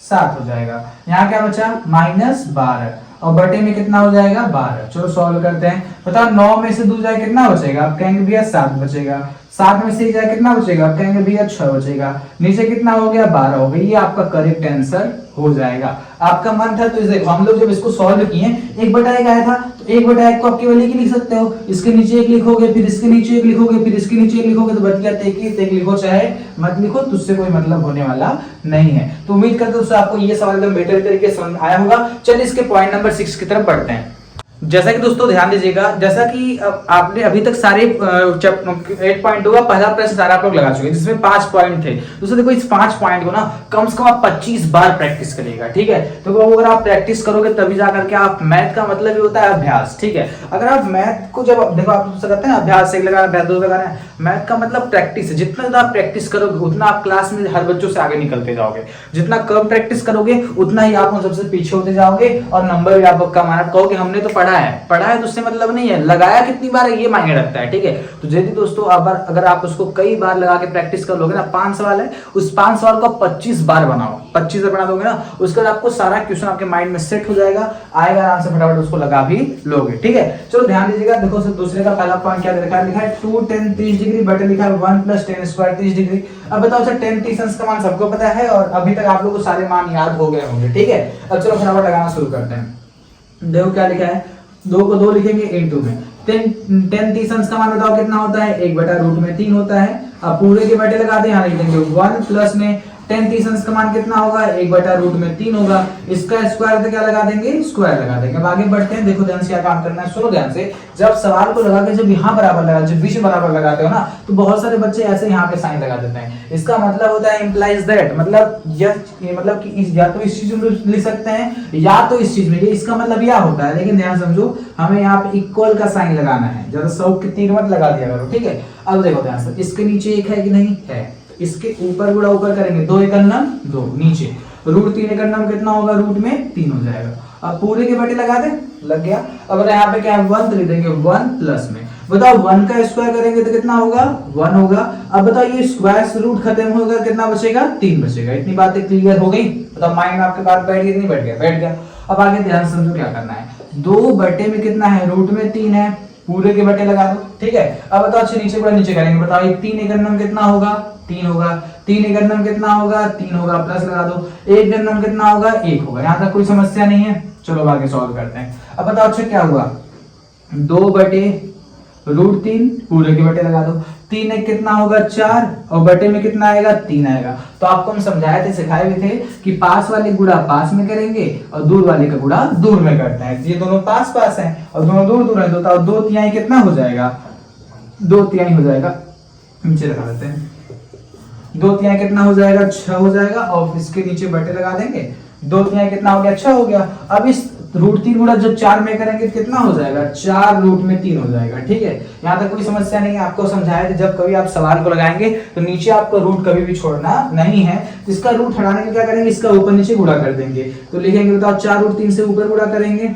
7 हो जाएगा। यहाँ क्या बचा, -12 और बटे में कितना हो जाएगा, 12। चलो सॉल्व करते हैं। बताओ 9 में से 2 जाए कितना बचेगा, आप कहेंगे भैया 7 बचेगा। 7 में से 1 जाए कितना बचेगा, आप कहेंगे भैया 6 बचेगा। नीचे कितना हो गया, 12 हो गया। ये आपका करेक्ट आंसर हो जाएगा। आपका मन था तो इसे देखो, हम लोग जब इसको सॉल्व किए 1/1 आया था, तो 1/1 को आप केवल एक लिख सकते हो। इसके नीचे 1 लिखोगे, फिर इसके नीचे 1 लिखोगे, फिर इसके नीचे 1 लिखोगे, तो बच गया 23। 1 लिखो चाहे मत लिखो, तो उससे कोई मतलब होने वाला नहीं है। तो उम्मीद करते हैं आपको ये सवाल एकदम बेहतर तरीके से समझ आया होगा। चलिए इसके पॉइंट नंबर 6 की तरफ बढ़ते हैं। जैसा कि दोस्तों ध्यान दीजिएगा, जैसा कि आपने अभी तक सारे 8.2 का पहला प्रश्न सारा आप लोग लगा चुके हैं, जिसमें 5 पॉइंट थे। दोस्तों देखो इस 5 पॉइंट को ना कम से कम आप 25 बार प्रैक्टिस करिएगा, ठीक है। तो अगर आप प्रैक्टिस करोगे तभी जाकर के आप, मैथ का मतलब ही होता है अभ्यास, ठीक है। अगर आप मैथ को जब देखो आप करते हैं अभ्यास 1 लगा रहे हैं, अभ्यास 2 लगा रहे हैं, मैथ का मतलब प्रैक्टिस है। जितना ज्यादा आप प्रैक्टिस करोगे उतना आप क्लास में हर बच्चों से आगे निकलते जाओगे। जितना कम प्रैक्टिस करोगे उतना ही आप सबसे पीछे होते जाओगे और नंबर भी आपको कम आना। कहोगे हमने तो पढ़ा है तो उससे मतलब नहीं है, लगाया कितनी बार है ये मायने रखता है, ठीक है। तो यदि दोस्तों अगर आप उसको कई बार लगा के प्रैक्टिस कर लोगे ना, 5 सवाल है, उस 5 सवाल को 25 बार बनाओ, 25 बार बना दोगे ना, उसके बाद आपको सारा क्वेश्चन आपके माइंड में सेट हो जाएगा, आएगा आराम से, फटाफट उसको लगा भी लोगे, ठीक है। चलो ध्यान दीजिएगा। देखो सर दूसरे का पहला पॉइंट क्या लिखा है, 2 10 30 डिग्री बटे लिखा है 1 + 10 स्क्वायर 30 डिग्री। अब बताओ सर 10 30 का मान सबको पता है और अभी तक आप लोगों को सारे मान याद हो गए होंगे, ठीक है। अब चलो फटाफट लगाना शुरू करते हैं। देखो क्या लिखा है, 2 को 2 लिखेंगे इनटू में 10 30 का मान बताओ कितना होता है, 1/√3 होता है। अब पूरे के बटे लगा दें, यहाँ लिख देंगे 1 प्लस में 10 30 का मान कितना होगा, 1/√3 होगा। इसका स्क्वायर तो क्या लगा देंगे, स्क्वायर लगा देंगे। अब आगे बढ़ते हैं। देखो ध्यान से क्या काम करना है, सुनो ध्यान से। जब सवाल को लगा के जब यहाँ बराबर लगा, जब बीच में बराबर लगाते हो ना, तो बहुत सारे बच्चे ऐसे यहाँ पे साइन लगा देते हैं। इसका मतलब होता है इम्प्लाइज दैट, मतलब मतलब कि या तो इस चीज में लिख सकते हैं या तो इस चीज में, ये इसका मतलब यह होता है। लेकिन ध्यान समझो, हमें यहाँ पे इक्वल का साइन लगाना है, ज्यादा 100 के 3 मत लगा दिया करो, ठीक है। अब देखो ध्यान से, इसके नीचे 1 है कि नहीं है, इसके ऊपर गुणा ऊपर करेंगे, 2 एकम 2, नीचे √3 एकम कितना होगा, रूट में 3 हो जाएगा। अब पूरे के बटे लगा दे, लग गया। अब यहाँ पे क्या है 1 तो लिख देंगे 1 प्लस में, बताओ 1 का स्क्वायर करेंगे तो कितना होगा, 1 होगा। अब बताओ ये स्क्वायर से रूट खत्म होगा, कितना बचेगा, 3 बचेगा। इतनी बातें क्लियर हो गई। बताओ माइंड में आपके पास बैठ गई, नहीं बैठ गया, बैठ गया। अब आगे ध्यान समझो क्या करना है, 2 बटे में कितना है, रूट में 3 है, पूरे के बटे लगा दो, ठीक है। अब बताओ अच्छा नीचे बड़ा नीचे करेंगे, बताओ 3 एकम कितना होगा, 3 होगा। 3 एक गन्नम कितना होगा 3 होगा, प्लस लगा दो, 1 गन्नम कितना होगा 1 होगा। यहाँ तक कोई समस्या नहीं है। चलो आगे सॉल्व करते हैं। अब बताओ अच्छा क्या हुआ, 2/√3 पूरे के बटे लगा दो, 3 एक कितना होगा 4 और बटे में कितना आएगा 3 आएगा। तो आपको हम समझाए थे, सिखाए भी थे कि पास वाले गुणा पास में करेंगे और दूर वाले का गुणा दूर में करते हैं। ये दोनों पास पास हैं और दोनों दूर दूर हैं, तो 2/3 कितना हो जाएगा 2/3 हो जाएगा, नीचे लगा देते हैं, 2/3 कितना हो जाएगा 6 हो जाएगा और इसके नीचे बटे लगा देंगे, 2/3 कितना हो गया 6 हो गया। अब इस √3 गुणा जब 4 में करेंगे तो कितना हो जाएगा 4√3 हो जाएगा। ठीक है, यहाँ तक कोई समस्या नहीं है। आपको समझाया था जब कभी आप सवाल को लगाएंगे तो नीचे आपको रूट कभी भी छोड़ना नहीं है। इसका रूट हटाने के क्या करेंगे, इसका ऊपर नीचे गुणा कर देंगे। तो लिखेंगे बताओ 4√3 से ऊपर गुणा करेंगे,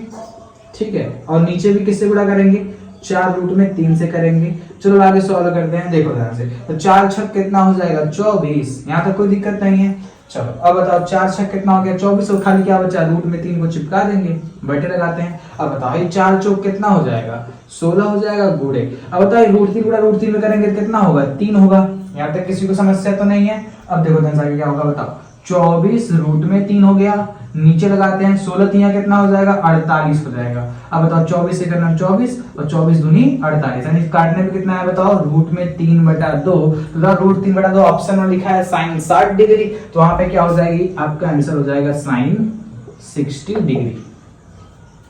ठीक है, और नीचे भी किससे गुणा करेंगे 4√3 से करेंगे। चलो आगे सॉल्व करते हैं, देखो ध्यान से। तो 4 छक कितना हो जाएगा 24, यहाँ तक कोई दिक्कत नहीं है। चलो अब बताओ 4 छक कितना हो गया 24 और खाली क्या बचा √3 को चिपका देंगे, बटे लगाते हैं। अब बताओ ये 4 चौक कितना हो जाएगा 16 हो जाएगा गुणे। अब बताओ √3 गुणा √3 में करेंगे कितना होगा 3 होगा। यहाँ तक किसी को समस्या तो नहीं है। अब देखो ध्यान से क्या होगा, बताओ 24√3 हो गया, नीचे लगाते हैं 16 कितना हो जाएगा 48 हो जाएगा। अब बताओ 24 से करना 24 और 24 दूनी 48, यानी काटने में कितना है बताओ √3/2। तो √3/2 ऑप्शन में लिखा है sin 60 डिग्री, तो वहां पे क्या हो जाएगी आपका आंसर हो जाएगा sin 60 डिग्री।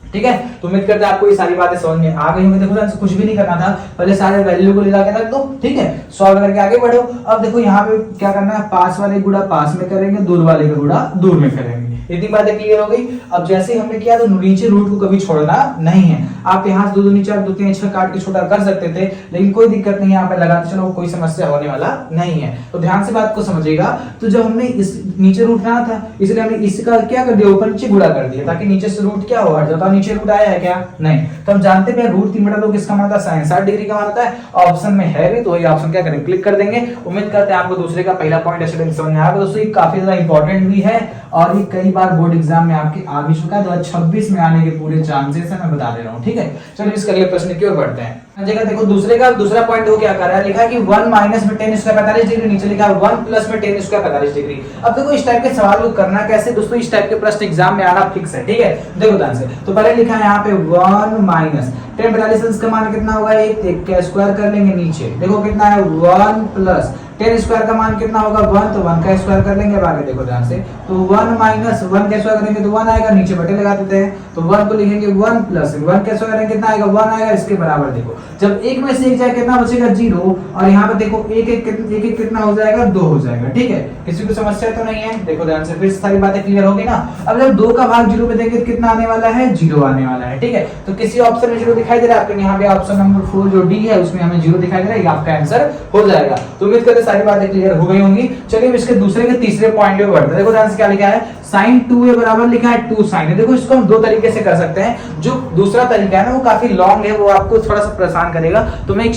ठीक है, तो उम्मीद करते हैं आपको ये सारी बातें समझ में आ गई होंगी। देखो ध्यान से, कुछ भी नहीं करना था, पहले सारे वैल्यू को लगा के रख दो, ठीक है, सॉल्व करके आगे बढ़ो। अब देखो यहाँ पे क्या करना है, पास वाले गुणा पास में करेंगे, दूर वाले का गुणा दूर में करेंगे। इतनी बातें क्लियर हो गई। अब जैसे हमने किया तो नीचे रूट को कभी छोड़ना नहीं है। आप यहाँ से 2 दूनी 4 2 3 6 काट के छोटा कर सकते थे, लेकिन कोई दिक्कत नहीं है, यहाँ पे लगाते चलो कोई समस्या होने वाला नहीं है। तो ध्यान से बात को समझिएगा। तो जब हमने इस नीचे रूट लाना था, इसलिए हमने इसका क्या कर दिया ऊपर नीचे गुणा कर दिया, ताकि नीचे से रूट क्या हो हट जाता। नीचे रूट आया है क्या, नहीं। तो हम जानते हैं √3/2 किसका मान था sin 60 डिग्री का मान था। ऑप्शन में है भी, तो ये ऑप्शन क्या करें क्लिक कर देंगे। उम्मीद करते हैं आपको दूसरे का पहला पॉइंट अच्छे समझ में आया। दोस्तों ये काफी ज्यादा इंपॉर्टेंट भी है और ये कई बार बोर्ड एग्जाम में आपके आ भी चुका है। 2026 में आने के पूरे चांसेस है, मैं बता दे रहा हूँ। ठीक है, चलिए इसके अगले प्रश्न की ओर बढ़ते हैं। देखो दूसरा पॉइंट वो क्या कर रहा है, लिखा है कि 1 माइनस में tan स्क्वायर 45 डिग्री, नीचे लिखा है 1 प्लस में tan स्क्वायर 45 डिग्री। अब देखो इस टाइप के सवाल को करना कैसे दोस्तों, इस टाइप के प्रश्न एग्जाम में आना फिक्स है। ठीक है, देखो ध्यान से। तो पहले लिखा है यहाँ पे 1 माइनस tan 45 का मान कितना होगा 1 का स्क्वायर कर लेंगे, नीचे देखो कितना है 1 प्लस tan स्क्वायर का मान कितना होगा 1, तो 1 का स्क्वायर कर लेंगे। आगे देखो ध्यान से, तो 1 माइनस 1 का स्क्वायर करेंगे तो 1 आएगा, नीचे बटे लगा देते हैं। तो 1 को लिखेंगे 1 प्लस 1 का स्क्वायर करेंगे कितना आएगा 1 आएगा, इसके बराबर। देखो जब एक में से एक जाए कितना बचेगा 0, और यहाँ पे देखो एक कितना हो जाएगा 2 हो जाएगा। ठीक है, किसी को समस्या तो नहीं है। देखो ध्यान से, फिर सारी बातें क्लियर होगी ना। अब जब 2 का भाग 0 पे देंगे तो कितना आने वाला है 0 आने वाला है। ठीक है, तो किसी ऑप्शन में 0 दिखाई दे रहा है आपको, यहाँ पे ऑप्शन नंबर 4 जो डी है उसमें हमें 0 दिखाई दे रहा है, आपका आंसर हो जाएगा। तो उम्मीद करते सारी बातें क्लियर हो गई होंगी। चलिए इसके दूसरे के तीसरे पॉइंट पे बढ़ते हैं। देखो ध्यान से क्या लिखा है, sin 2a बराबर लिखा है 2 sin। देखो इसको हम 2 तरीके से कर सकते हैं। जो दूसरा तरीका है ना वो काफी लॉन्ग है, वो आपको थोड़ा सा परेशान करेगा। तो मैं एक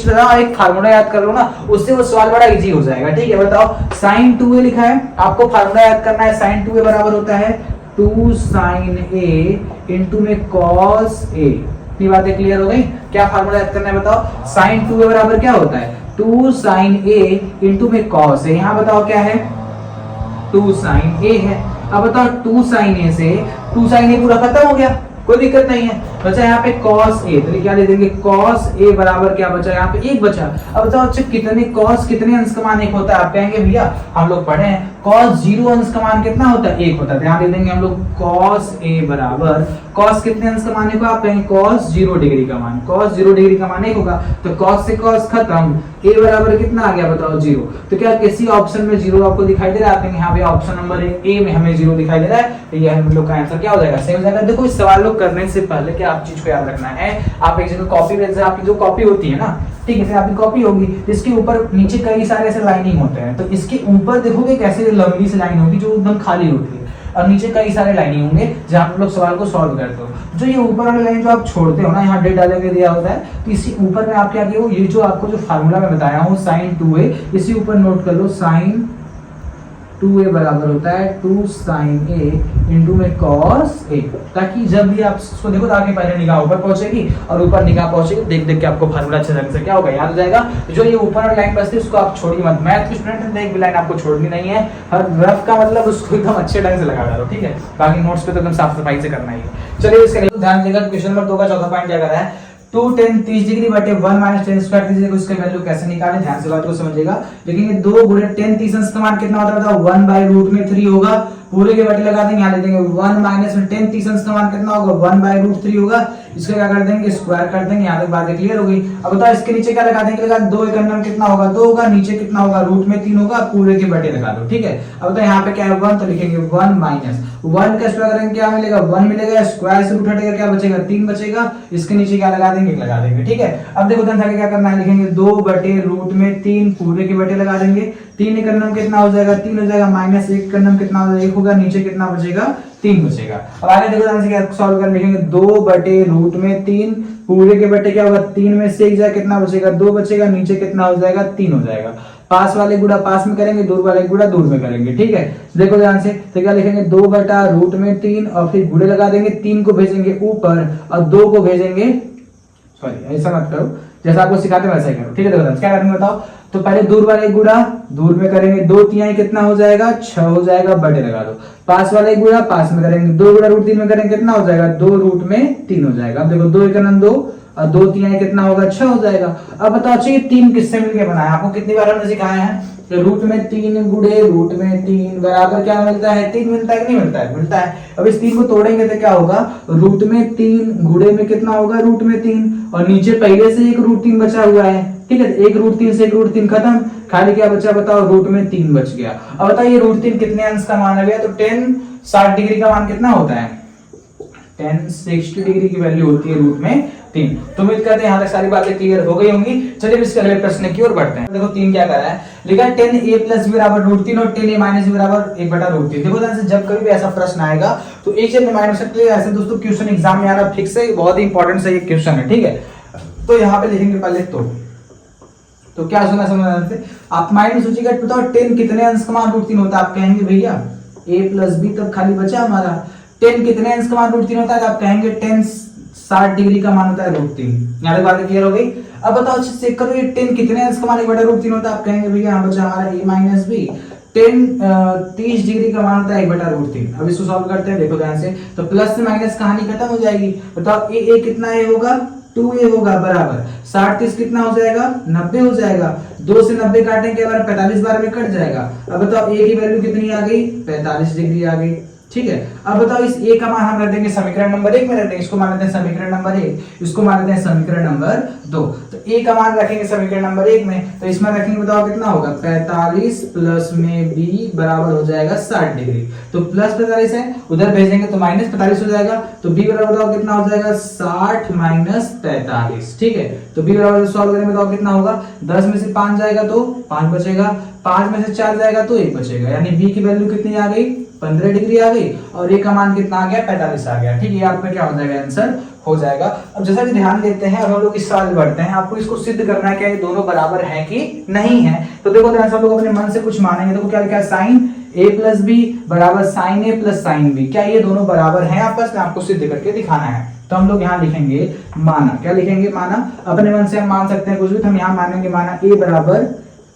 फार्मूला याद कर लो ना, उससे वो सवाल बड़ा इजी हो जाएगा। ठीक है, बताओ sin 2a लिखा है, आपको फार्मूला याद करना है। sin 2a बराबर होता है 2 sin a इंटू में cos a। ये बातें क्लियर हो गई। क्या फार्मूला याद करना है बताओ, sin 2a बराबर क्या होता है 2 sin a इंटू में cos a। यहाँ बताओ क्या है 2 sin a है। अब बताओ 2 sin a से 2 sin a पूरा खत्म हो गया, कोई दिक्कत नहीं है। बचा यहाँ पे cos a, तो क्या ले देंगे cos a बराबर क्या बचा, यहाँ पे 1 बचा। अब बताओ अच्छा कितने cos कितने अंश का मान 1 होता है। आप कहेंगे भैया हम लोग पढ़े हैं cos 0 अंश का मान कितना होता है 1 होता है। यहाँ ले देंगे हम लोग cos a बराबर cos कितने अंश का मान 1 होगा, आप कहेंगे cos 0 डिग्री का मान, cos 0 डिग्री का मान 1 होगा। तो cos से cos खत्म, a बराबर कितना आ गया बताओ 0। तो क्या किसी ऑप्शन में 0 आपको दिखाई दे रहा है, आप यहाँ पे ऑप्शन नंबर ए में हमें 0 दिखाई दे रहा है, तो ये हम लोग का आंसर क्या हो जाएगा सही हो जाएगा। देखो इस सवाल को करने से पहले क्या आप चीज को याद रखना है, आप एक जगह कॉपी, आपकी जो कॉपी होती है ना, ठीक है, आपकी कॉपी होगी, इसके ऊपर नीचे कई सारे ऐसे लाइनिंग होते हैं। तो इसके ऊपर देखोगे कैसे लंबी सी लाइन होगी जो एकदम खाली होती है, और नीचे कई सारे लाइनिंग होंगे जहाँ आप लोग सवाल को सॉल्व करते हो। जो ये ऊपर वाली लाइन जो आप छोड़ते हो ना, यहाँ डेट डाले के दिया होता है, तो इसी ऊपर में आप क्या किए हो, ये जो आपको जो फार्मूला मैं बताया हूँ sin 2a, इसी ऊपर नोट कर लो sin 2a बराबर होता है 2 sin a इंटू में cos a, ताकि जब भी आप इसको देखो तो आपकी पहले निगाह ऊपर पहुंचेगी और ऊपर निगाह पहुंचेगी, देख देख के आपको फार्मूला अच्छे ढंग से क्या होगा याद हो जाएगा। जो ये ऊपर और लाइन बचती है उसको आप छोड़िए मत, मैथ के स्टूडेंट एक भी लाइन आपको छोड़नी नहीं है, हर रफ का मतलब उसको एकदम अच्छे ढंग से लगा डालो, ठीक है। बाकी नोट्स पे तो एकदम साफ सफाई से करना ही है। चलिए इसका ध्यान देगा, क्वेश्चन नंबर 2 का चौथा पॉइंट क्या कर रहा है, 2 tan 30 डिग्री बटे 1 माइनस tan स्क्वायर 30 डिग्री, उसका वैल्यू कैसे निकालें, ध्यान से बात को समझिएगा। लेकिन ये 2 गुणे tan 30 का मान कितना होता है बताओ, 1/√3 होगा, पूरे के बटे लगा देंगे, यहाँ ले देंगे 1 माइनस में tan 30 का मान कितना होगा 1/√3 होगा, इसका क्या कर देंगे स्क्वायर कर देंगे, यहाँ तक बातें क्लियर हो गई। अब बताओ इसके नीचे क्या लगा देंगे, लगा 2 एक अंदर कितना होगा 2 होगा, नीचे कितना होगा रूट में 3 होगा, पूरे के बटे लगा दो, ठीक है। अब बताओ यहाँ पे क्या है 1, तो लिखेंगे 1 माइनस 1 का स्क्वायर करेंगे क्या मिलेगा 1 मिलेगा, स्क्वायर से रूट हटेगा क्या बचेगा 3 बचेगा, इसके नीचे क्या लगा देंगे लगा देंगे, ठीक है। अब देखो ध्यान से क्या करना है, लिखेंगे 2/√3 पूरे के बटे लगा देंगे, 3 एक अंदर कितना हो जाएगा 3 हो जाएगा, माइनस 1 का अंदर कितना हो जाएगा 1 होगा, नीचे कितना बचेगा 3 बचेगा। अब आगे देखो ध्यान से क्या सॉल्व कर लिखेंगे 2/√3 पूरे के बटे क्या होगा 3 में से 1 जाए कितना बचेगा 2 बचेगा, नीचे कितना हो जाएगा 3 हो जाएगा। पास वाले गुणा पास में करेंगे, दूर वाले गुणा दूर में करेंगे, ठीक है। देखो ध्यान से तो क्या लिखेंगे 2/√3 और फिर गुणे लगा देंगे, 3 को भेजेंगे ऊपर और 2 को भेजेंगे, सॉरी ऐसा मत करो, जैसा आपको सिखाते हैं वैसा ही करो, ठीक है। देखो क्या करेंगे बताओ, तो पहले दूर वाले गुणा दूर में करेंगे, 2 तिहाई कितना हो जाएगा 6 हो जाएगा, बटे लगा दो। पास वाले गुणा पास में करेंगे, 2 गुणा √3 में करेंगे कितना हो जाएगा 2 रूट में 3 हो जाएगा। अब देखो 2 एक अनंत 2 और 2 तिहाई कितना होगा 6 हो जाएगा। अब बताओ अच्छा ये 3 किससे मिलके बना है, आपको कितनी बार हमने सिखाया है, तो रूट में 3 गुणे रूट में 3 बराबर क्या मिलता है 3 मिलता है कि नहीं मिलता है, मिलता है। अब इस 3 को तोड़ेंगे तो क्या होगा, रूट में 3 गुणे में कितना होगा रूट में 3 और नीचे पहले से एक √3 बचा हुआ है, ठीक है। एक √3 से एक √3 खत्म, खाली क्या बचा बताओ रूट में 3 बच गया। अब बताओ ये √3 कितने अंश का मान है, तो tan 60 डिग्री का मान कितना होता है, tan 60 डिग्री की वैल्यू होती है रूट में 3। तो उम्मीद करते हैं यहाँ तक सारी बातें क्लियर हो गई होंगी। चलिए इसके अगले प्रश्न की ओर बढ़ते हैं। देखो 3 क्या कर रहा है, लिखा है tan a + b बराबर √3 और tan a - b बराबर 1/√3। देखो ध्यान से जब कभी भी ऐसा प्रश्न आएगा तो एक चीज में माइंड में सकते हैं, ऐसे दोस्तों क्वेश्चन एग्जाम में आना फिक्स है, बहुत ही इंपॉर्टेंट से ये क्वेश्चन है, ठीक है। तो यहाँ पे लिखेंगे पहले तो क्या सुना समझ से आप माइंड में सोचिएगा, बताओ tan कितने अंश का मान √3 होता है, आप कहेंगे भैया a + b तब खाली बचा हमारा, tan कितने अंश का मान √3 होता है, आप कहेंगे tan 60 डिग्री का मान होता है √3। यहाँ तक बात क्लियर हो गई। अब बताओ अच्छे से चेक करो ये tan कितने अंश का मान 1/√3 होता है, आप कहेंगे भैया यहाँ बचा हमारा a - b, tan 30 डिग्री का मान होता है 1/√3। अब इसको सॉल्व करते हैं, देखो ध्यान से, तो प्लस से माइनस कहानी खत्म हो जाएगी। बताओ a कितना a होगा 2a होगा, बराबर 60 30 कितना हो जाएगा 90 हो जाएगा, 2 से 90 काटेंगे के बाद 45 बार में कट जाएगा। अब बताओ a की वैल्यू कितनी आ गई 45 डिग्री आ गई, ठीक है। अब बताओ इस a का मान हम रख देंगे समीकरण नंबर 1 में रख देंगे, इसको मान लेते हैं समीकरण नंबर 1, इसको मान लेते हैं समीकरण नंबर 2। तो a का मान रखेंगे समीकरण नंबर 1 में, तो इसमें रखेंगे बताओ कितना होगा 45 प्लस में b बराबर हो जाएगा 60 डिग्री। तो प्लस 45 है उधर भेजेंगे तो माइनस 45 हो जाएगा, तो b बराबर बताओ कितना हो जाएगा 60 माइनस 45, ठीक है। तो b बराबर सॉल्व करेंगे बताओ कितना होगा, 10 में से 5 जाएगा तो 5 बचेगा, 5 में से 4 जाएगा तो 1 बचेगा, यानी b की वैल्यू कितनी आ गई 15 डिग्री आ गई और a का मान कितना आ गया 45 आ गया, ठीक है। आपका क्या हो जाएगा आंसर हो जाएगा। अब जैसा कि ध्यान देते हैं, अब हम लोग इस सवाल बढ़ते हैं, आपको इसको सिद्ध करना है कि ये दोनों बराबर हैं कि नहीं है। तो देखो ध्यान से हम लोग अपने मन से कुछ मानेंगे, देखो क्या लिखा है sin a + b बराबर sin a + sin b, क्या ये दोनों बराबर हैं आपस में, आपको सिद्ध करके दिखाना है। तो हम लोग यहाँ लिखेंगे माना, क्या लिखेंगे माना, अपने मन से हम मान सकते हैं कुछ भी, तो हम यहाँ मानेंगे माना a बराबर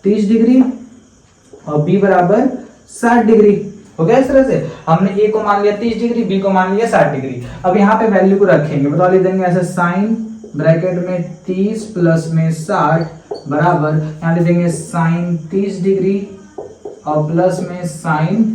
30 डिग्री और b बराबर 60 डिग्री, हो गया। इस तरह से हमने a को मान लिया 30 डिग्री, b को मान लिया 60 डिग्री। अब यहाँ पे वैल्यू को रखेंगे, बताओ लिख देंगे ऐसे sin ब्रैकेट में 30 प्लस में 60 बराबर, यहाँ लिख देंगे sin 30 डिग्री और प्लस में sin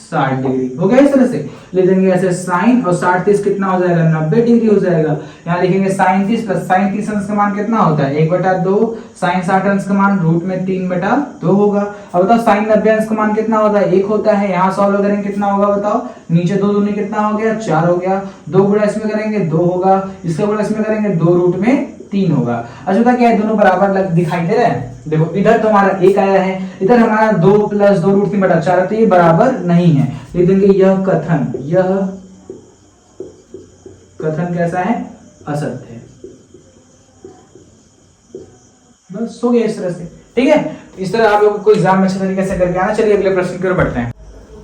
60 डिग्री, हो गया। इस तरह से ले देंगे ऐसे sin और 60 30 कितना हो जाएगा 90 डिग्री हो जाएगा। यहाँ लिखेंगे sin 30 प्लस sin 30 अंश का मान कितना होता है 1/2, sin 60 अंश का मान रूट में 3/2 होगा। अब बताओ sin 90 अंश का मान कितना होता है 1 होता है, यहाँ सॉल्व करेंगे कितना होगा बताओ, नीचे 2 दूनी कितना हो गया 4 हो गया, 2 गुणा इसमें करेंगे 2 होगा, इसका गुणा इसमें करेंगे 2 रूट में 3 होगा। अच्छा क्या है दोनों बराबर दिखाई दे रहे हैं, देखो इधर तो हमारा 1 आया है, इधर हमारा 2 + 2 रूट 3/4, तो ये बराबर नहीं है। लिख देंगे यह कथन कैसा है असत्य है, बस हो गया इस तरह से, ठीक है। इस तरह आप लोगों को एग्जाम में अच्छे तरीके से करके आना। चलिए अगले प्रश्न की ओर बढ़ते हैं।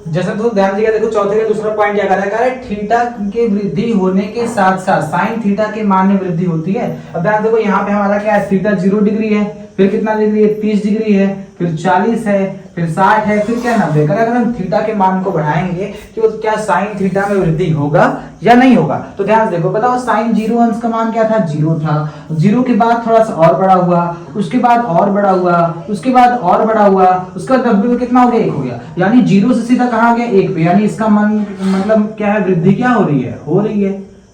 जैसे तो ध्यान दीजिएगा, देखो चौथे का दूसरा पॉइंट क्या कह रहा है, थीटा के वृद्धि होने के साथ साथ साइन थीटा के मान में वृद्धि होती है। अब ध्यान देखो यहाँ पे हमारा क्या है, थीटा 0 डिग्री है, फिर कितना डिग्री है, 30 डिग्री है, फिर 40 है, फिर 60 है, फिर क्या 90। अगर हम थीटा के मान को बढ़ाएंगे तो क्या साइन थीटा में वृद्धि होगा या नहीं होगा। तो ध्यान से देखो, बताओ साइन 0 अंश का मान क्या था, 0 था। 0 के बाद थोड़ा सा और बड़ा हुआ, उसके बाद और बड़ा हुआ, उसके बाद और बड़ा हुआ, उसका 90 में कितना हो गया, 1 हो गया। यानी 0 से सीधा कहाँ गया, 1 पे। यानी इसका मान मतलब क्या है, वृद्धि क्या हो रही है, हो रही है।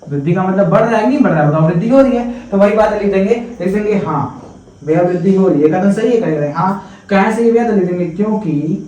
वृद्धि का मतलब बढ़ रहा है नहीं बढ़ रहा है, बताओ वृद्धि हो रही है। तो वही बात लिख देंगे हाँ भैया वृद्धि हो रही है, कथन सही है, करेगा हाँ। कहाँ से भैया, तो लिख देंगे क्योंकि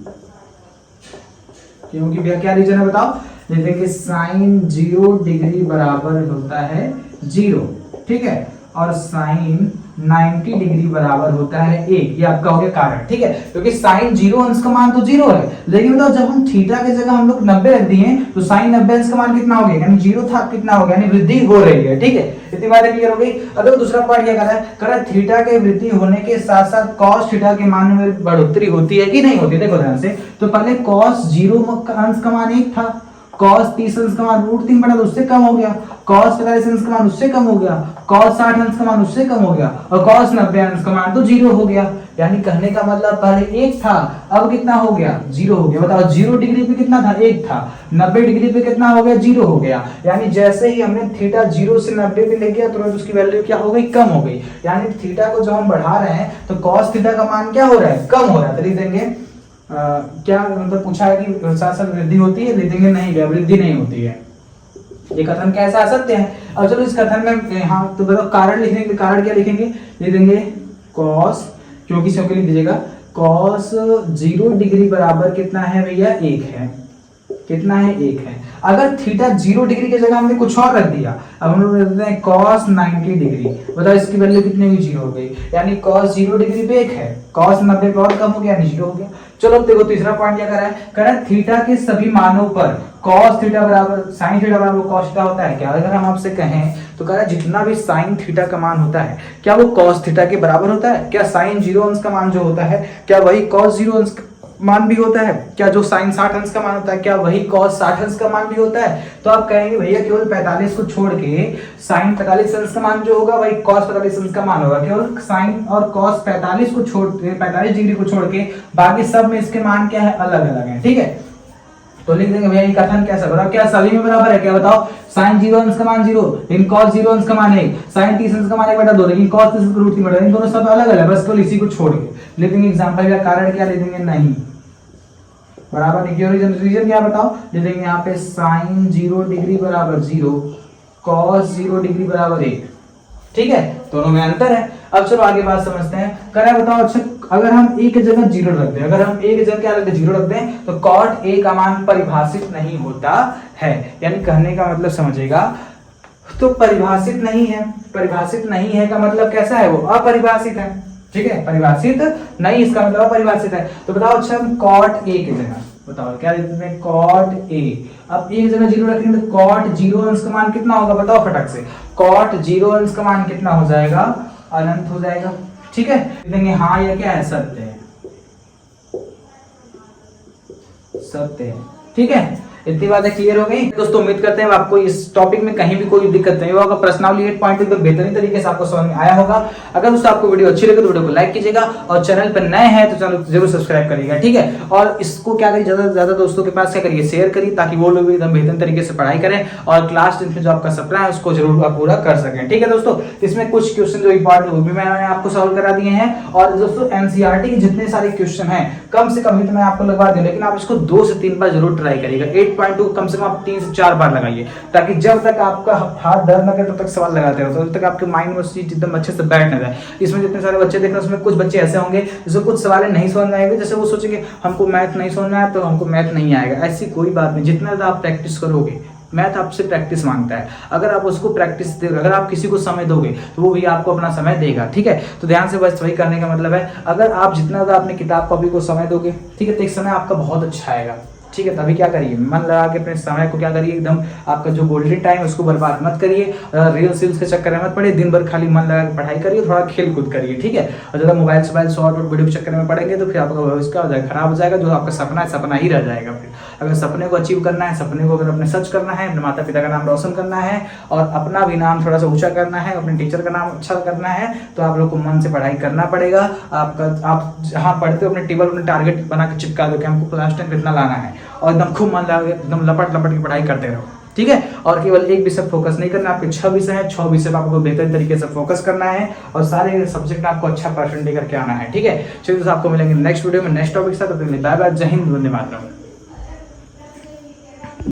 भैया क्या रीजन है बताओ, लिख देंगे साइन 0 डिग्री बराबर होता है 0, ठीक है, और साइन 90 डिग्री बराबर होता है 1। ये आपका हो गया कारण, ठीक है, क्योंकि साइन 0 अंश का मान तो 0 है, लेकिन बताओ जब हम थीटा की जगह हम लोग 90 रख दिए तो साइन 90 अंश का मान कितना हो गया, यानी 0 था, कितना हो गया, यानी वृद्धि हो रही है, ठीक है। इतनी बातें क्लियर हो गई। अब दूसरा पॉइंट क्या कर रहा है, थीटा के वृद्धि होने के साथ साथ कॉस थीटा के मान में बढ़ोतरी होती है कि नहीं होती। देखो ध्यान से, तो पहले कॉस 0 अंश का मान 1 था, cos 30 अंश का मान √3 बटा 2 उससे कम हो गया, cos 45 अंश का मान उससे कम हो गया, cos 60 अंश का मान उससे कम हो गया, और cos 90 अंश का मान तो 0 हो गया। यानी कहने का मतलब पहले 1 था, अब कितना हो गया, 0 हो गया। बताओ 0 डिग्री पे कितना था, 1 था, 90 डिग्री पे कितना हो गया, 0 हो गया। यानी जैसे ही हमने थीटा 0 से 90 पे ले गया तुरंत उसकी वैल्यू क्या हो गई, कम हो गई। यानी थीटा को जब हम बढ़ा रहे हैं तो cos थीटा का मान क्या हो रहा है, कम हो रहा है। तो लिख देंगे क्या मतलब पूछा है कि साथ साथ वृद्धि होती है, लिख देंगे नहीं, वृद्धि नहीं होती है। ये कथन कैसा आ सकते हैं। अब चलो इस कथन में हाँ तो बताओ कारण लिखने के, कारण क्या लिखेंगे, लिख देंगे cos, क्योंकि सबके लिख दीजिएगा cos 0 डिग्री बराबर कितना है भैया, 1 है। कितना है, 1 है। अगर थीटा 0 डिग्री की जगह हमने कुछ और रख दिया, अब हम लोग रख देते हैं cos 90 डिग्री, बताओ इसकी वैल्यू कितनी हुई, 0 हो गई। यानी cos 0 डिग्री पे 1 है, cos 90 पे और कम हो गया, 0 हो गया। चलो अब देखो तीसरा पॉइंट क्या कह रहा है, थीटा के सभी मानों पर cos थीटा बराबर sin थीटा बराबर cos थीटा होता है क्या। अगर हम आपसे कहें तो कह रहा है जितना भी sin थीटा का मान होता है क्या वो cos थीटा के बराबर होता है क्या। sin 0 अंश का मान जो होता है क्या वही cos 0 अंश मान भी होता है क्या। जो sin 60 अंश का मान होता है क्या वही cos 60 अंश का मान भी होता है। तो आप कहेंगे भैया केवल 45 को छोड़ के sin 45 अंश का मान जो होगा वही cos 45 अंश का मान होगा। केवल sin और cos 45 को छोड़ के 45 डिग्री को छोड़ के बाकी सब में इसके मान क्या है, अलग अलग है, ठीक है। तो लिख देंगे भैया ये कथन कैसा बराबर, क्या सभी में बराबर है क्या, बताओ sin 0 अंश का मान 0, लेकिन cos 0 अंश का मान 1, sin 30 अंश का मान 1 बटा 2, लेकिन cos 30 √3 बटा 2, इन दोनों सब अलग अलग, बस केवल इसी को छोड़ के लिख देंगे एग्जांपल का कारण क्या लिख देंगे, नहीं बराबर नहीं। रीजन क्या बताओ, लिख देंगे यहाँ पे sin 0 डिग्री बराबर 0, cos 0 डिग्री बराबर 1, ठीक है, दोनों में अंतर है। अब चलो आगे बात समझते हैं। करा बताओ अच्छा अगर हम a की जगह 0 रख दें, अगर हम a की जगह क्या रख दें, 0 रख दें तो cot a का मान परिभाषित नहीं होता है। यानी कहने का मतलब समझिएगा, तो परिभाषित नहीं है, परिभाषित नहीं है का मतलब कैसा है, वो अपरिभाषित है, ठीक है, परिभाषित नहीं इसका मतलब अपरिभाषित है। तो बताओ अच्छा हम cot a की जगह बताओ क्या देते हैं, cot a, अब a की जगह 0 रखेंगे तो cot 0 अंश का मान कितना होगा, बताओ फटक से, cot 0 अंश का मान कितना हो जाएगा, अनंत हो जाएगा, ठीक है। देंगे हाँ ये क्या है, सत्य है, सत्य है, ठीक है। इतनी बातें क्लियर हो गई दोस्तों। उम्मीद करते हैं आपको इस टॉपिक में कहीं भी कोई दिक्कत नहीं होगा। प्रश्नावली 8 पॉइंट एकदम बेहतरीन तरीके से आपको समझ में आया होगा। अगर दोस्तों आपको वीडियो अच्छी लगे तो वीडियो को लाइक कीजिएगा और चैनल पर नए हैं तो चैनल जरूर सब्सक्राइब करिएगा, ठीक है। और इसको क्या करिए, ज्यादा से ज्यादा दोस्तों के पास क्या करिए, शेयर करिए, ताकि वो लोग भी एकदम बेहतरीन तरीके से पढ़ाई करें और क्लास 10 में जो आपका सपना है उसको जरूर आप पूरा कर सकें, ठीक है दोस्तों। इसमें कुछ क्वेश्चन जो इंपॉर्टेंट वो भी मैंने आपको सॉल्व करा दिए हैं, और दोस्तों एनसीईआरटी के जितने सारे क्वेश्चन हैं कम से कम ही तो मैं आपको लगवा दूं, लेकिन आप इसको 2 से 3 बार जरूर ट्राई करिएगा। 8.2 कम से कम 3 से 4 बार लगाइए, ताकि जब तक आपका हाथ दर्द न करे तब तक सवाल लगाते रहो, तब तक आपके माइंड में चीज एकदम अच्छे से बैठ ना जाए। इसमें जितने सारे बच्चे देख रहे हैं उसमें कुछ बच्चे ऐसे होंगे जिसको कुछ सवाल नहीं समझ में आएंगे, जैसे वो सोचेंगे हमको मैथ नहीं समझ में आया तो हमको मैथ नहीं आएगा। ऐसी कोई बात नहीं, जितना ज़्यादा आप प्रैक्टिस करोगे, मैथ आपसे प्रैक्टिस मांगता है, अगर आप उसको प्रैक्टिस दे, अगर आप किसी को समय दोगे तो वो भी आपको अपना समय देगा, ठीक है। तो ध्यान से बस वही करने का मतलब है, अगर आप जितना ज़्यादा अपनी किताब कॉपी को समय दोगे, ठीक है, तो एक समय आपका बहुत अच्छा आएगा, ठीक है। तभी क्या करिए, मन लगा के अपने समय को क्या करिए, एकदम आपका जो गोल्डन टाइम है उसको बर्बाद मत करिए, रील्स के चक्कर में मत पड़े, दिन भर खाली मन लगा के पढ़ाई करिए, थोड़ा खेल कूद करिए, ठीक है। और ज़्यादा मोबाइल शॉर्ट और वीडियो के चक्कर में पड़ेंगे तो फिर आपका भविष्य क्या हो जाएगा, खराब हो जाएगा। जो आपका सपना है सपना ही रह जाएगा। फिर अगर सपने को अचीव करना है, सपने को अगर अपने सच करना है, अपने माता पिता का नाम रोशन करना है और अपना भी नाम थोड़ा सा ऊंचा करना है, अपने टीचर का नाम अच्छा करना है, तो आप लोग को मन से पढ़ाई करना पड़ेगा। आप जहाँ पढ़ते हो अपने टेबल अपने टारगेट बना के चिपका दो कि हमको क्लास 10 कितना लाना है, और एकदम खूब मन लगा के एकदम लपट लपट की पढ़ाई करते रहो, ठीक है। और केवल एक विषय फोकस नहीं करना, आपके 6 विषय हैं, 6 विषय पर आपको बेहतर तरीके से फोकस करना है और सारे सब्जेक्ट में आपको अच्छा परसेंट लेकर के आना है, ठीक है। चलिए दोस्तों, आपको मिलेंगे नेक्स्ट वीडियो में नेक्स्ट टॉपिक के साथ। बाय बाय, जय हिंद, वंदे मातरम।